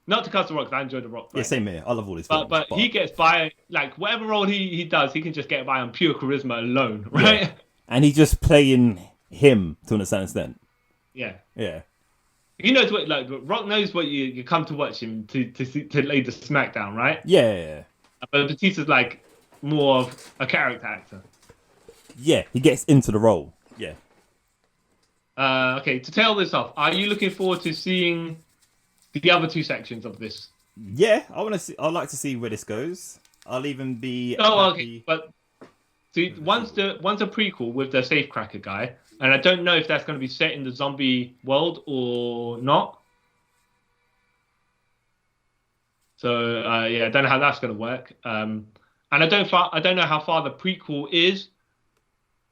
Not to cast The Rock, I enjoy The Rock. Right? Yeah, same here. I love all his films. But he gets by... Like, whatever role he does, he can just get by on pure charisma alone, right? Yeah. And he's just playing him to a certain extent. Yeah. Yeah. He knows what... Like, Rock knows what you come to watch him to lay the smackdown, right? Yeah. But Batista's like... more of a character actor. Yeah, he gets into the role. Yeah. Okay, to tail this off, are you looking forward to seeing the other two sections of this? Yeah, I'd like to see where this goes. I'll even be. Okay, but see, once a prequel with the safecracker guy, and I don't know if that's going to be set in the zombie world or not. So I don't know how that's going to work. And I don't know how far the prequel is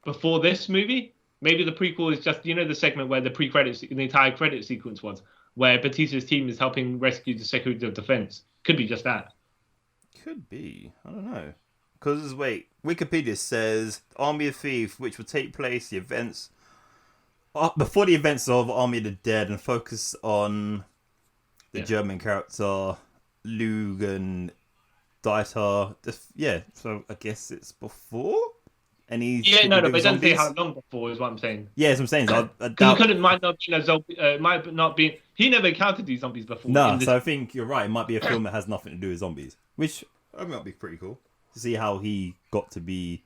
before this movie. Maybe the prequel is just, the segment where the entire credit sequence was, where Batista's team is helping rescue the Secretary of Defense. Could be just that. Could be. I don't know. Because, Wikipedia says Army of Thieves, which will take place before the events of Army of the Dead and focus on the German character Lugan Dieter, so I guess it's before. And he's but it doesn't say how long before is what I'm saying. Yeah, that's what I'm saying. Because it might not be. He never encountered these zombies before. No, so I think you're right. It might be a film that has nothing to do with zombies, which might be pretty cool to see how he got to be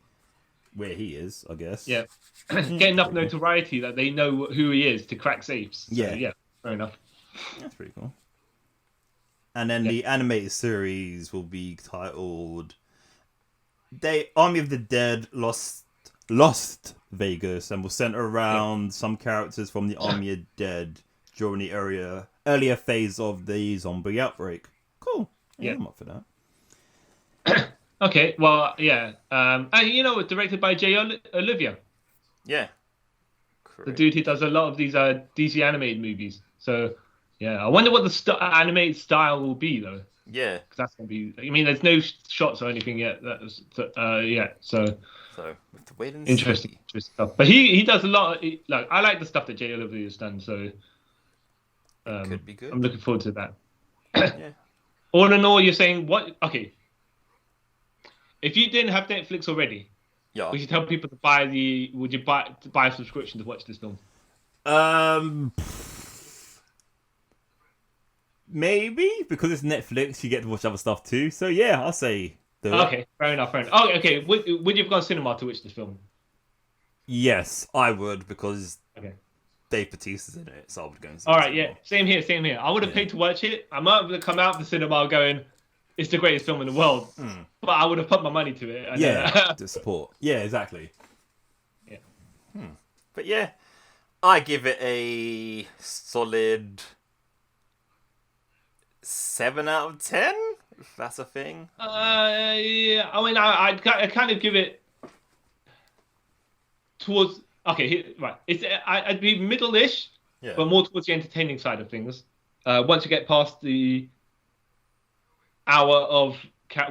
where he is. I guess. Yeah, get enough notoriety that they know who he is to crack safes. So, yeah, fair enough. That's pretty cool. And then the animated series will be titled Army of the Dead Lost Vegas and will center around some characters from the Army of Dead during the earlier phase of the zombie outbreak. Cool. Yeah, I'm up for that. Okay, well, yeah. And directed by Jay Olivia. Yeah. Correct. The dude who does a lot of these DC animated movies. So... yeah, I wonder what the animated style will be, though. Yeah. Because that's going to be... I mean, there's no shots or anything yet. So we have to wait and see. Interesting stuff. But he does a lot... I like the stuff that Jay Olivia has done, so... could be good. I'm looking forward to that. Yeah. All in all, you're saying what... Okay. If you didn't have Netflix already, would you tell people to buy Would you buy a subscription to watch this film? Maybe, because it's Netflix, you get to watch other stuff too. So yeah, I'll say. Okay, fair enough. Oh, okay. Would you have gone cinema to watch this film? Yes, I would, because Dave Bautista's in it, so I would go and see it. All right, yeah. Same here. I would have paid to watch it. I might have come out of the cinema going, it's the greatest film in the world. But I would have put my money to it. To support. Yeah, exactly. Yeah. But yeah, I give it a solid 7 out of 10, if that's a thing. Yeah. I mean, I kind of give it towards... Okay, right. I'd be middle-ish, but more towards the entertaining side of things. Once you get past the hour of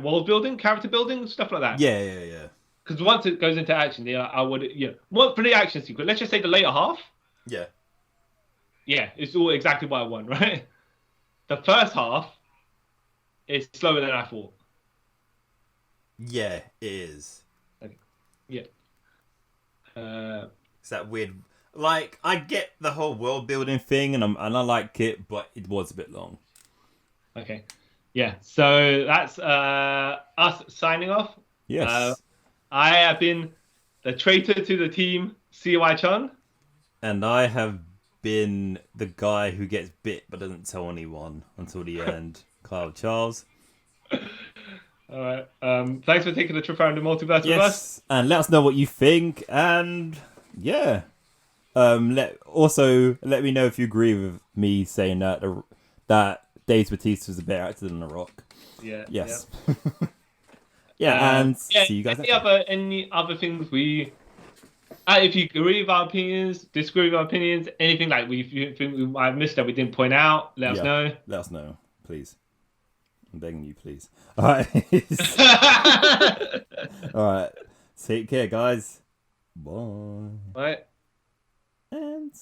world building, character building, stuff like that. Yeah. Because once it goes into action, I would... for the action sequence, let's just say the later half. Yeah. Yeah, it's all exactly what I want, right? The first half is slower than I thought. Yeah, it is. Okay. Yeah. It's that weird. Like, I get the whole world building thing, and I like it, but it was a bit long. Okay. Yeah. So that's us signing off. Yes. I have been the traitor to the team, CY Chun. And I have been the guy who gets bit but doesn't tell anyone until the end, Kyle Charles. All right. Thanks for taking the trip around the multiverse with us. And let us know what you think. And yeah, let me know if you agree with me saying that Dave Bautista was a better actor than The Rock. Yeah. Yes. Yeah. See you guys. Any other things we? If you agree with our opinions, disagree with our opinions, anything like you think we might have missed that we didn't point out, let us know. Let us know, please. I'm begging you, please. All right. All right. Take care, guys. Bye. Bye. And